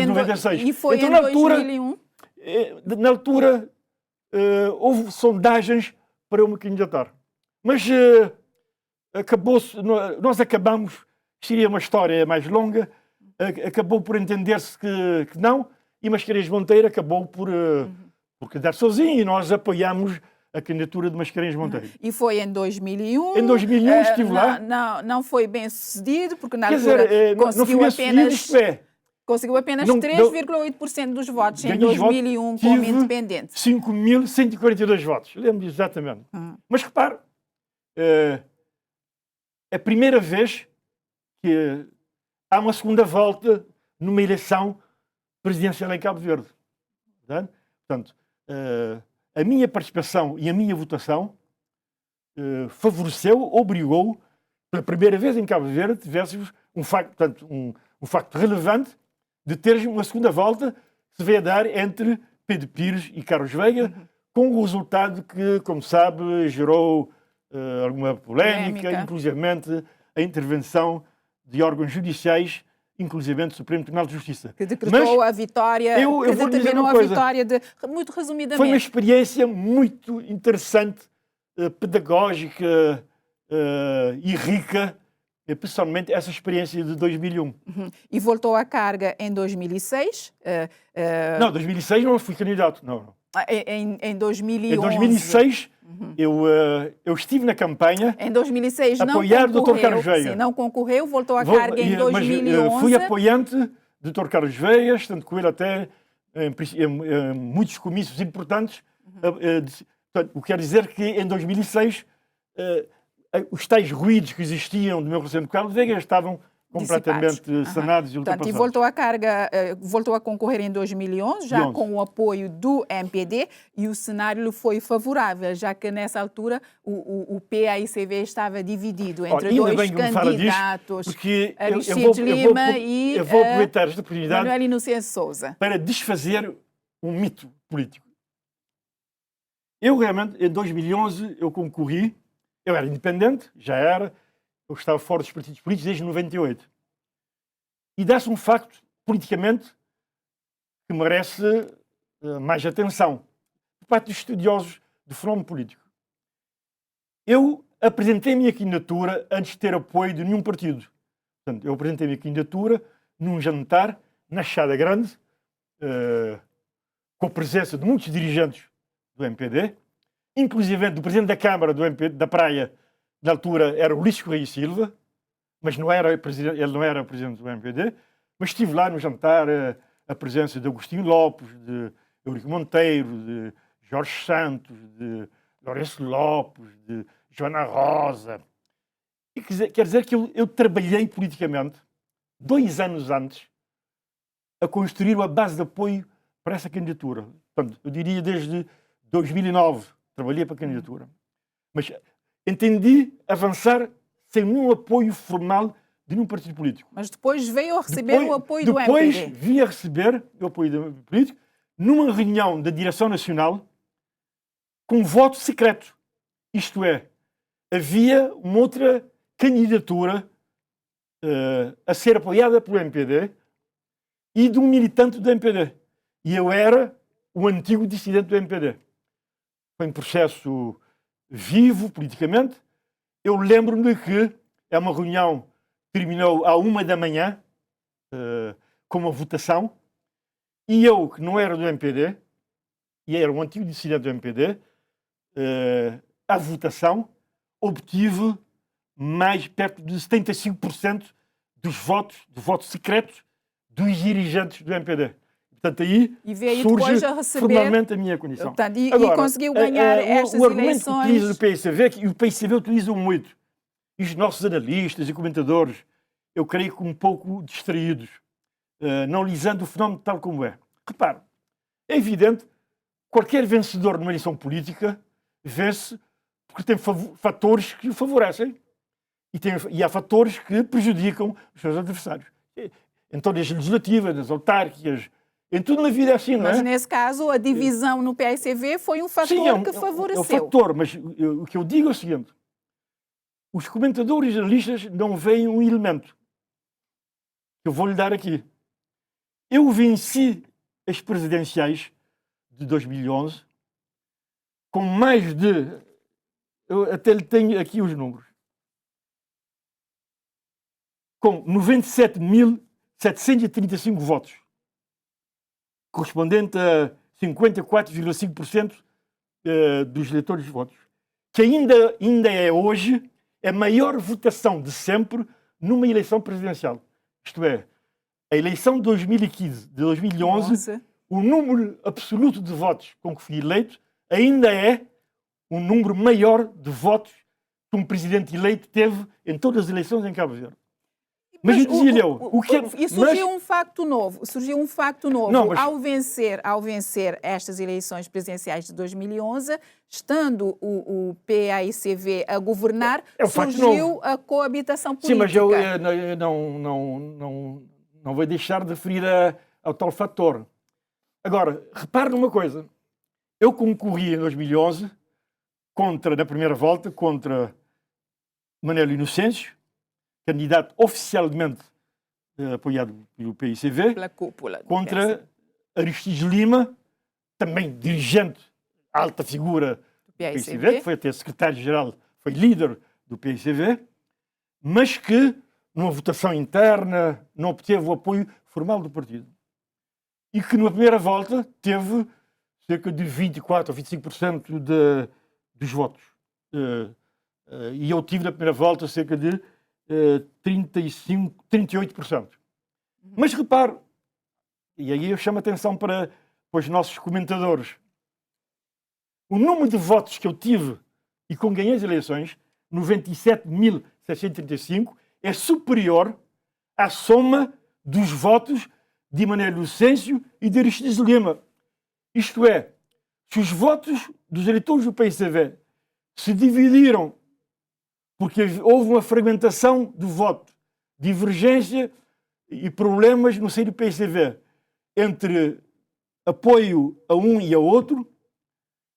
96. E foi então, em 2001? Na altura, houve sondagens para eu me candidatar. Mas nós acabamos, seria uma história mais longa, acabou por entender-se que não, e Mascarenhas Monteiro acabou por candidatar sozinho, e nós apoiámos a candidatura de Mascarenhas Monteiro. E foi em 2001? Em 2001 estive lá. Não foi bem sucedido, porque na altura conseguiu apenas 3,8% dos votos em 2001 como independente. 5.142 votos, lembro exatamente. Mas repare, é a primeira vez que há uma segunda volta numa eleição presidencial em Cabo Verde. Portanto, a minha participação e a minha votação favoreceu, obrigou, pela primeira vez em Cabo Verde, tivéssemos um facto relevante de ter uma segunda volta que se veio a dar entre Pedro Pires e Carlos Veiga, com o resultado que, como sabe, gerou alguma polémica, inclusivamente a intervenção de órgãos judiciais, inclusivamente o Supremo Tribunal de Justiça. Que decretou a vitória, que determinou a vitória muito resumidamente. Foi uma experiência muito interessante, pedagógica e rica, pessoalmente, essa experiência de 2001. E voltou à carga em 2006? Não, 2006 não fui candidato, não. Em 2011? Em 2006 eu estive na campanha. Em 2006 não apoiar o Dr. Carlos Veiga. Sim, não concorreu, voltou à carga em 2011. Mas fui apoiante do Dr. Carlos Veiga, estando com ele até em muitos comícios importantes. O que quer dizer que em 2006 os tais ruídos que existiam do meu relacionamento com Carlos Veiga estavam completamente sanados e ultrapassados. E voltou à carga, voltou a concorrer em 2011, já com o apoio do MPD, e o cenário foi favorável, já que nessa altura o PAICV estava dividido entre dois candidatos, Aristides Lima e eu vou aproveitar esta oportunidade Manuel Inocêncio Sousa para desfazer um mito político. Eu realmente, em 2011, eu concorri, eu era independente, eu estava fora dos partidos políticos desde 98. E dá-se um facto, politicamente, que merece mais atenção, por parte dos estudiosos do fenómeno político. Eu apresentei a minha candidatura antes de ter apoio de nenhum partido. Portanto, eu apresentei a minha candidatura num jantar, na Chada Grande, com a presença de muitos dirigentes do MPD, inclusive do presidente da Câmara do MPD, da Praia. Na altura era Ulisses Correia Silva, mas ele não era presidente do MPD, mas estive lá no jantar a presença de Agostinho Lopes, de Eurico Monteiro, de Jorge Santos, de Lourenço Lopes, de Joana Rosa. E quer dizer que eu trabalhei politicamente 2 anos antes a construir uma base de apoio para essa candidatura. Portanto, eu diria desde 2009 trabalhei para a candidatura. Mas entendi avançar sem nenhum apoio formal de nenhum partido político. Mas depois veio a receber o apoio do Depois MPD. vi a receber o apoio do político numa reunião da direção nacional com voto secreto. Isto é, havia uma outra candidatura a ser apoiada pelo MPD e de um militante do MPD. E eu era o antigo dissidente do MPD. Foi um processo vivo, politicamente. Eu lembro-me que é uma reunião que terminou à 1h, com uma votação, e eu, que não era do MPD, e era um antigo dissidente do MPD, a votação obtive mais perto de 75% dos votos secretos dos dirigentes do MPD. Portanto, aí surge formalmente a minha condição. Portanto, e conseguiu ganhar estas o argumento eleições... que utiliza do PSV, que o PSV utiliza muito, e os nossos analistas e comentadores, eu creio que um pouco distraídos, não lisando o fenómeno tal como é. Repare, é evidente, qualquer vencedor numa eleição política vence porque tem fatores que o favorecem e há fatores que prejudicam os seus adversários. Em todas as legislativas, nas autárquicas, em tudo na vida é assim, não é? Mas nesse caso, a divisão no PSV foi um fator que favoreceu. É um fator, mas o que eu digo é o seguinte: os comentadores e analistas não veem um elemento que eu vou lhe dar aqui. Eu venci as presidenciais de 2011 com mais de... Eu até lhe tenho aqui os números. Com 97.735 votos, correspondente a 54,5% dos eleitores de votos, que ainda é hoje a maior votação de sempre numa eleição presidencial. Isto é, a eleição de 2015, de 2011, o número absoluto de votos com que fui eleito ainda é um número maior de votos que um presidente eleito teve em todas as eleições em Cabo Verde. Mas dizia-lhe eu... E surgiu um facto novo. Não, mas... ao vencer estas eleições presidenciais de 2011, estando o PAICV a governar, surgiu a coabitação política. Sim, mas eu não vou deixar de referir ao tal fator. Agora, repare numa coisa. Eu concorri em 2011 na primeira volta, contra Manuel Inocêncio, candidato oficialmente apoiado pelo PICV, pela cúpula, contra Aristides Lima, também dirigente, alta figura do PICV, que foi até secretário-geral, foi líder do PICV, mas que, numa votação interna, não obteve o apoio formal do partido. E que, na primeira volta, teve cerca de 24% ou 25% dos votos. E eu tive, na primeira volta, cerca de 38%. Mas repare, e aí eu chamo a atenção para os nossos comentadores, o número de votos que eu tive e com ganhei as eleições, 97.735, é superior à soma dos votos de Manuel Inocêncio e de Aristides Lima. Isto é, se os votos dos eleitores do PICV se dividiram porque houve uma fragmentação do voto, divergência e problemas no seio do PICV entre apoio a um e a outro,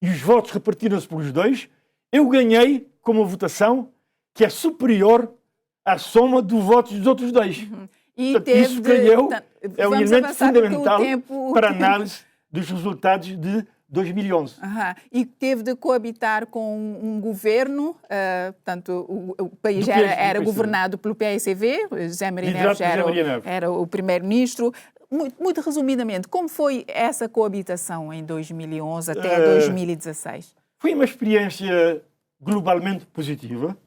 e os votos repartiram-se pelos dois, eu ganhei com uma votação que é superior à soma dos votos dos outros dois. E portanto, isso ganhou, é um elemento fundamental para a análise dos resultados de 2011. E teve de coabitar com um governo, portanto, o país era governado pelo PICV, José Maria Neves era o primeiro-ministro. Muito resumidamente, como foi essa coabitação em 2011 até 2016? Foi uma experiência globalmente positiva.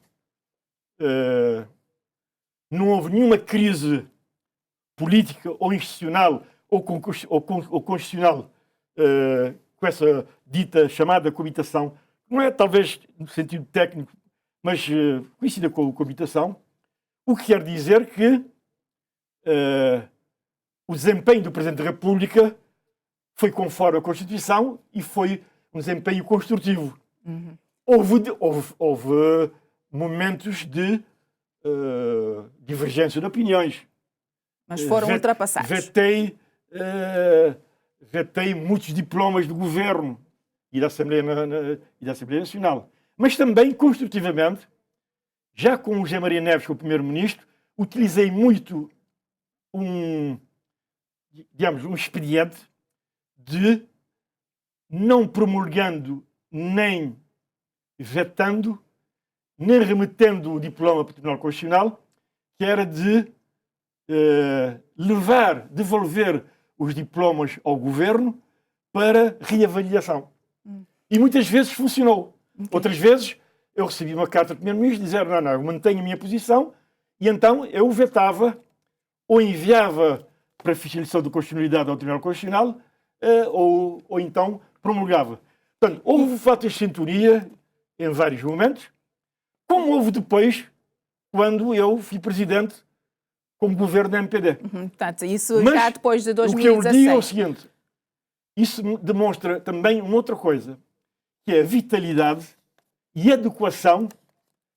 Não houve nenhuma crise política ou institucional ou constitucional com essa dita chamada coabitação. Não é talvez no sentido técnico, mas coincida com a coabitação, o que quer dizer que o desempenho do Presidente da República foi conforme a Constituição e foi um desempenho construtivo. houve momentos de divergência de opiniões. Mas foram ultrapassados. Vetei muitos diplomas do governo e da Assembleia Nacional. Mas também, construtivamente, já com o José Maria Neves como primeiro-ministro, utilizei muito um expediente de não promulgando, nem vetando, nem remetendo o diploma para o Tribunal Constitucional, que era de devolver os diplomas ao governo para reavaliação. E muitas vezes funcionou. Outras vezes eu recebi uma carta do primeiro-ministro dizer não, eu mantenho a minha posição, e então eu vetava ou enviava para a fiscalização de constitucionalidade ao Tribunal Constitucional ou então promulgava. Portanto, houve fatos de sintonia em vários momentos, como houve depois, quando eu fui presidente como governo da MPD. Portanto, isso já depois de 2016. O que eu digo é o seguinte, isso demonstra também uma outra coisa, que é a vitalidade e adequação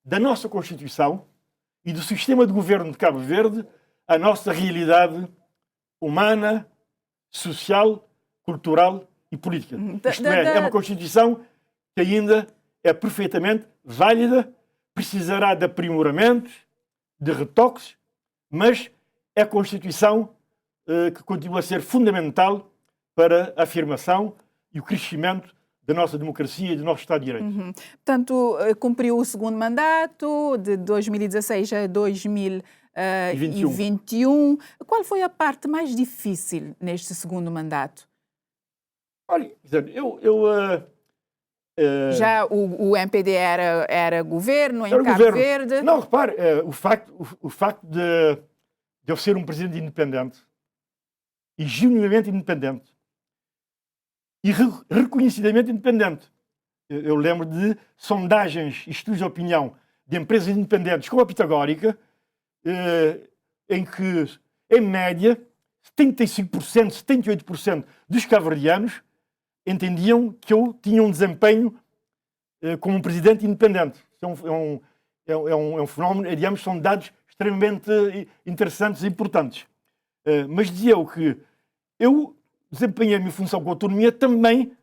da nossa Constituição e do sistema de governo de Cabo Verde à nossa realidade humana, social, cultural e política. Isto é uma Constituição que ainda é perfeitamente válida, precisará de aprimoramentos, de retoques, mas é a Constituição que continua a ser fundamental para a afirmação e o crescimento da nossa democracia e do nosso Estado de Direito. Portanto, cumpriu o segundo mandato, de 2016 a 2021. Qual foi a parte mais difícil neste segundo mandato? Olha, já o MPD era governo em Cabo Verde? Não, repare, o facto de eu ser um presidente independente e genuinamente independente e reconhecidamente independente. Eu lembro de sondagens e estudos de opinião de empresas independentes como a Pitagórica, em que, em média, 75%, 78% dos cabo-verdianos entendiam que eu tinha um desempenho como um presidente independente. É um fenómeno, digamos, são dados extremamente interessantes e importantes. Mas dizia eu que eu desempenhei a minha função com autonomia também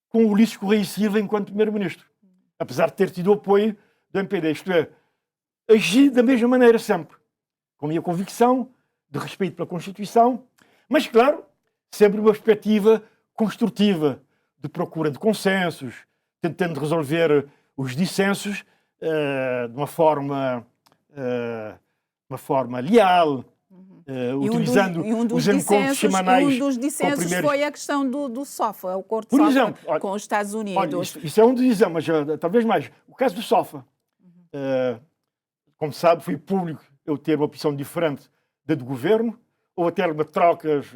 com o Ulisses Correia e Silva enquanto primeiro-ministro. Apesar de ter tido o apoio do MPD. Isto é, agi da mesma maneira sempre. Com a minha convicção, de respeito pela Constituição, mas, claro, sempre uma perspectiva construtiva, de procura de consensos, tentando resolver os dissensos de uma forma leal, utilizando os encontros semanais. Um dos dissensos foi a questão do SOFA, o acordo Por SOFA exemplo, com os Estados Unidos. Olha, isso é um dos exemplos, mas talvez mais. O caso do SOFA, como sabe, foi público eu ter uma opção diferente da do governo, ou até uma trocas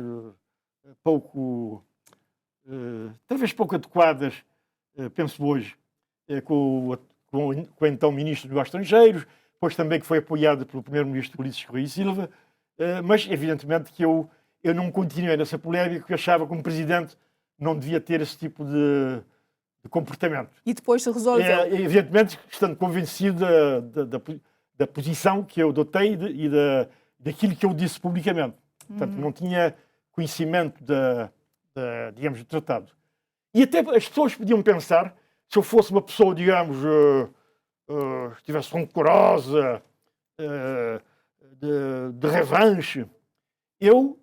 talvez pouco adequadas, penso hoje, com o então Ministro dos Negócios Estrangeiros, depois também que foi apoiado pelo Primeiro-Ministro Ulisses Correia e Silva, mas evidentemente que eu não continuei nessa polémica, porque eu achava que como Presidente não devia ter esse tipo de comportamento. E depois se resolveu? Evidentemente, estando convencido da posição que eu adotei e daquilo que eu disse publicamente. Portanto, não tinha conhecimento digamos, do tratado. E até as pessoas podiam pensar, se eu fosse uma pessoa, digamos, estivesse rancorosa, de revanche, eu,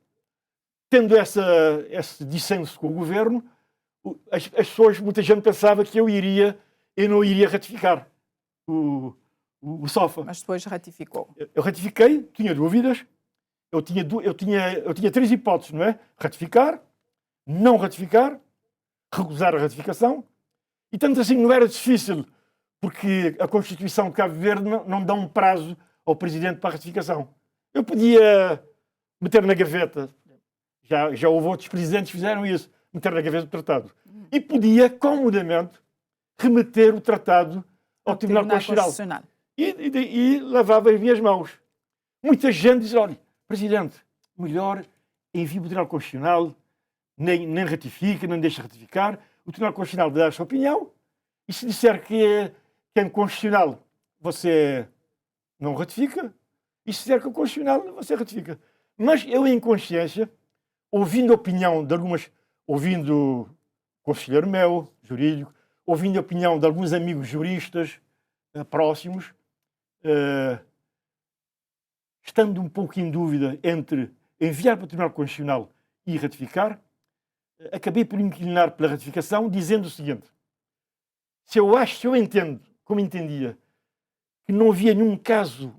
tendo esse dissenso com o governo, as pessoas, muita gente pensava que eu não iria ratificar o SOFA. Mas depois ratificou. Eu ratifiquei, tinha dúvidas, eu tinha três hipóteses, não é? Ratificar, não ratificar, recusar a ratificação, e tanto assim não era difícil, porque a Constituição de Cabo Verde não dá um prazo ao Presidente para a ratificação. Eu podia meter na gaveta, já houve outros presidentes que fizeram isso, meter na gaveta o tratado, e podia, comodamente, remeter o tratado ao Tribunal Constitucional. E lavava as minhas mãos. Muita gente diz, olha, Presidente, melhor envie o Tribunal Constitucional, nem ratifica, nem deixa ratificar, o Tribunal Constitucional dá a sua opinião, E se disser que é inconstitucional, você não ratifica. E se disser que é constitucional, você ratifica. Mas eu, em consciência, ouvindo a opinião de algumas... Ouvindo o conselheiro meu, jurídico, ouvindo a opinião de alguns amigos juristas próximos, estando um pouco em dúvida entre enviar para o Tribunal Constitucional e ratificar, acabei por inclinar pela ratificação, dizendo o seguinte: se eu entendo, como entendia, que não havia nenhum caso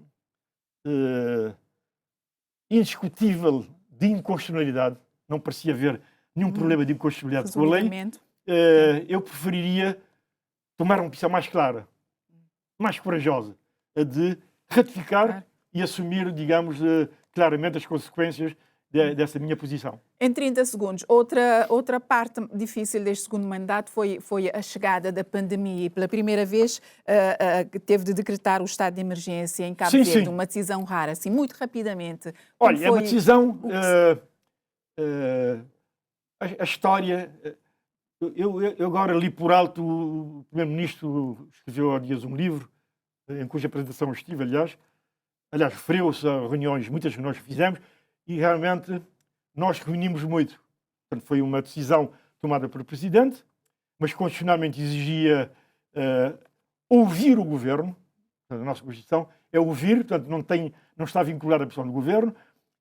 indiscutível de inconstitucionalidade, não parecia haver nenhum problema de inconstitucionalidade com a lei, eu preferiria tomar uma posição mais clara, mais corajosa, a de ratificar e assumir, digamos, claramente as consequências dessa minha posição. Em 30 segundos, outra parte difícil deste segundo mandato foi a chegada da pandemia. E pela primeira vez teve de decretar o estado de emergência em Cabo Verde, uma decisão rara, assim, muito rapidamente. Olha, é uma decisão... a história... Eu agora li por alto, o Primeiro-Ministro escreveu há dias um livro, em cuja apresentação estive, aliás, referiu-se a muitas reuniões que fizemos, e realmente nós reunimos muito. Portanto, foi uma decisão tomada pelo Presidente, mas constitucionalmente exigia ouvir o Governo. Portanto, a nossa Constituição é ouvir, portanto não está vinculada à pessoa do Governo,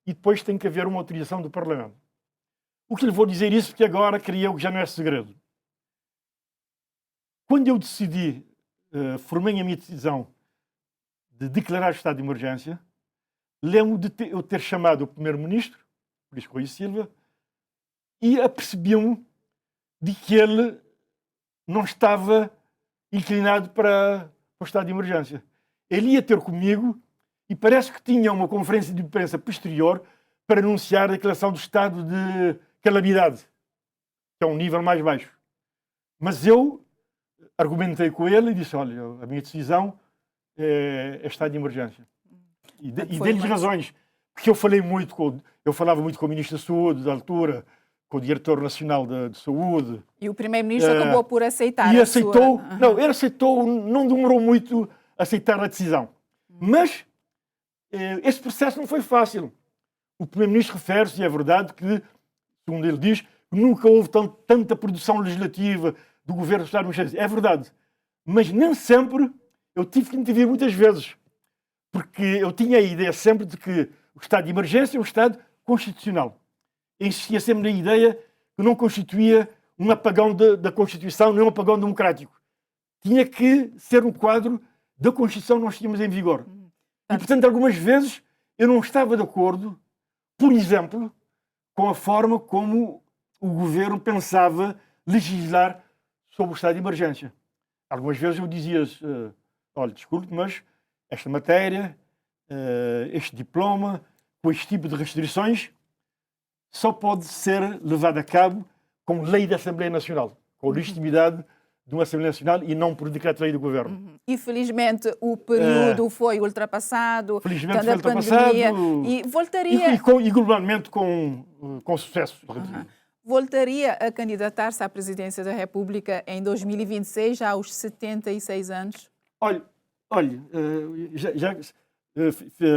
e depois tem que haver uma autorização do Parlamento. O que lhe vou dizer isso, porque agora creio que já não é segredo. Quando eu decidi, formei a minha decisão de declarar estado de emergência, lembro de eu ter chamado o Primeiro-Ministro, Luís Rui Silva, e apercebi-me de que ele não estava inclinado para o estado de emergência. Ele ia ter comigo e parece que tinha uma conferência de imprensa posterior para anunciar a declaração do estado de calamidade, que é um nível mais baixo. Mas eu argumentei com ele e disse: olha, a minha decisão é estado de emergência. E dei-lhes razões, porque eu falava muito com o Ministro da Saúde, da altura, com o Diretor Nacional de Saúde. E o Primeiro-Ministro acabou por aceitar e aceitou, não, ele aceitou, não demorou muito a aceitar a decisão. Mas esse processo não foi fácil. O Primeiro-Ministro refere-se, e é verdade, que, segundo ele diz, nunca houve tanta produção legislativa do Governo do Estado de Emergência. É verdade. Mas nem sempre eu tive que intervir muitas vezes. Porque eu tinha a ideia sempre de que o estado de emergência é um estado constitucional. Eu insistia sempre na ideia que não constituía um apagão da Constituição, nem um apagão democrático. Tinha que ser um quadro da Constituição que nós tínhamos em vigor. E, portanto, algumas vezes eu não estava de acordo, por exemplo, com a forma como o governo pensava legislar sobre o estado de emergência. Algumas vezes eu dizia: olha, desculpe, mas esta matéria, este diploma, com este tipo de restrições, só pode ser levado a cabo com lei da Assembleia Nacional, com legitimidade de uma Assembleia Nacional e não por decreto-lei do Governo. E felizmente o período foi ultrapassado. Felizmente foi ultrapassado. E voltaria... E globalmente com sucesso. Voltaria a candidatar-se à presidência da República em 2026, já aos 76 anos? Olha, já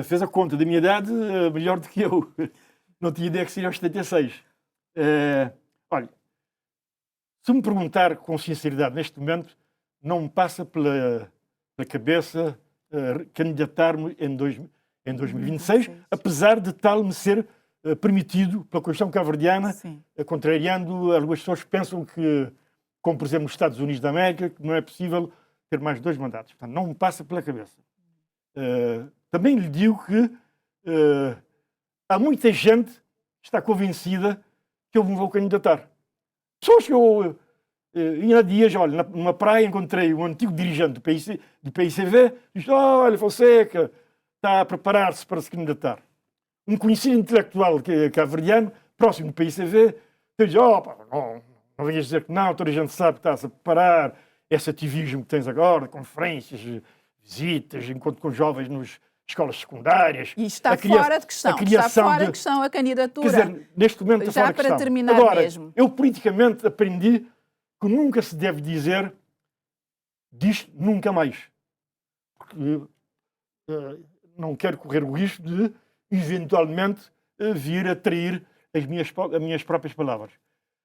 fez a conta da minha idade melhor do que eu. Não tinha ideia que seria aos 76. Olha, se me perguntar com sinceridade neste momento, não me passa pela cabeça candidatar-me em 2026, apesar de tal me ser permitido pela Constituição cabo-verdiana, contrariando algumas pessoas que pensam que, como por exemplo nos Estados Unidos da América, que não é possível ter mais 2 mandatos. Portanto, não me passa pela cabeça. Também lhe digo que há muita gente que está convencida que eu me vou candidatar. Pessoas que eu ainda há dias, olha, numa praia encontrei um antigo dirigente do PICV, disse: olha, Fonseca está a preparar-se para se candidatar. Um conhecido intelectual cabo-verdiano, próximo do PICV, diz: não venhas dizer que não, toda a gente sabe que está-se a preparar, esse ativismo que tens agora, conferências, visitas, encontro com jovens nas escolas secundárias. E está fora de questão. Está fora de questão a candidatura. Quer dizer, neste momento está fora de questão. Já para terminar agora, mesmo. Eu politicamente aprendi que nunca se deve dizer disto nunca mais. Porque não quero correr o risco de, eventualmente, vir a trair as minhas próprias palavras.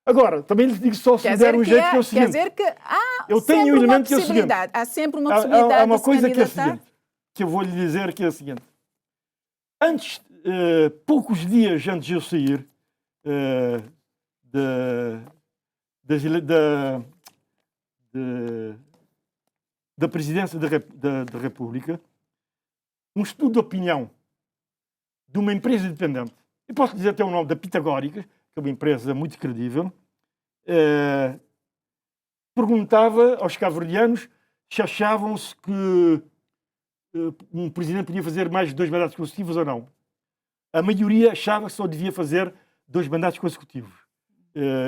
Agora, também lhe digo só se me der um jeito que é o seguinte. Quer dizer que há eu tenho um elemento que é o seguinte. Há sempre uma possibilidade há uma de coisa se que é a candidatar? seguinte, que eu vou lhe dizer que é a seguinte. Antes, poucos dias antes de eu sair da presidência da República, um estudo de opinião de uma empresa independente, e posso dizer até o nome da Pitagórica, que é uma empresa muito credível, perguntava aos cabo-verdianos se achavam-se que um presidente podia fazer mais de 2 mandatos consecutivos ou não. A maioria achava que só devia fazer 2 mandatos consecutivos.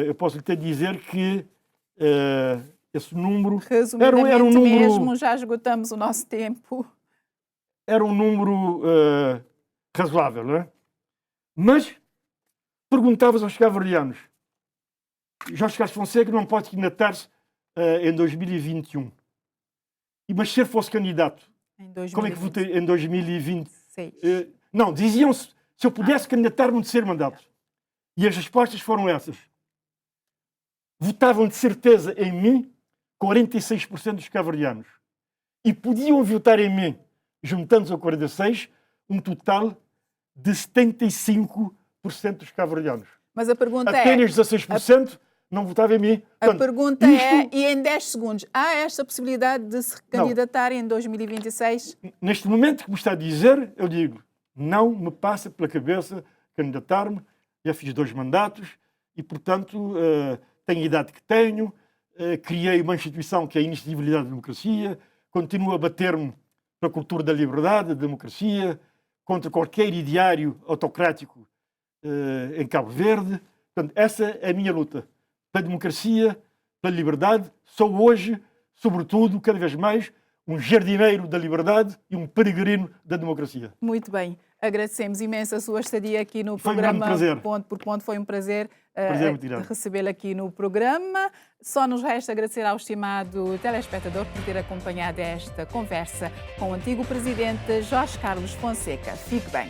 Eu posso lhe dizer que esse número era um número mesmo, já esgotamos o nosso tempo. Era um número razoável, não é? Mas perguntavas aos cabo-verdianos: Jorge Carlos Fonseca não pode candidatar-se em 2021. Mas se ele fosse candidato, como é que votei em 2026? Não, diziam-se se eu pudesse candidatar-me no terceiro mandato. E as respostas foram essas. Votavam de certeza em mim 46% dos cabo-verdianos. E podiam votar em mim, juntando-se ao 46%, um total de 75% dos cabo-verdianos. Mas a pergunta apenas 16% não votava em mim. Portanto, a pergunta é, e em 10 segundos, há esta possibilidade de se candidatar em 2026? Neste momento que me está a dizer, eu digo, não me passa pela cabeça candidatar-me, já fiz 2 mandatos e, portanto, tenho a idade que tenho, criei uma instituição que é a Iniciativa de Liberdade e Democracia, continuo a bater-me pela cultura da liberdade, da democracia, contra qualquer ideário autocrático em Cabo Verde. Portanto, essa é a minha luta. Pela democracia, pela liberdade. Sou hoje, sobretudo, cada vez mais, um jardineiro da liberdade e um peregrino da democracia. Muito bem. Agradecemos imenso a sua estadia aqui no programa Ponto por Ponto. Foi um prazer recebê-la aqui no programa. Só nos resta agradecer ao estimado telespectador por ter acompanhado esta conversa com o antigo presidente Jorge Carlos Fonseca. Fique bem.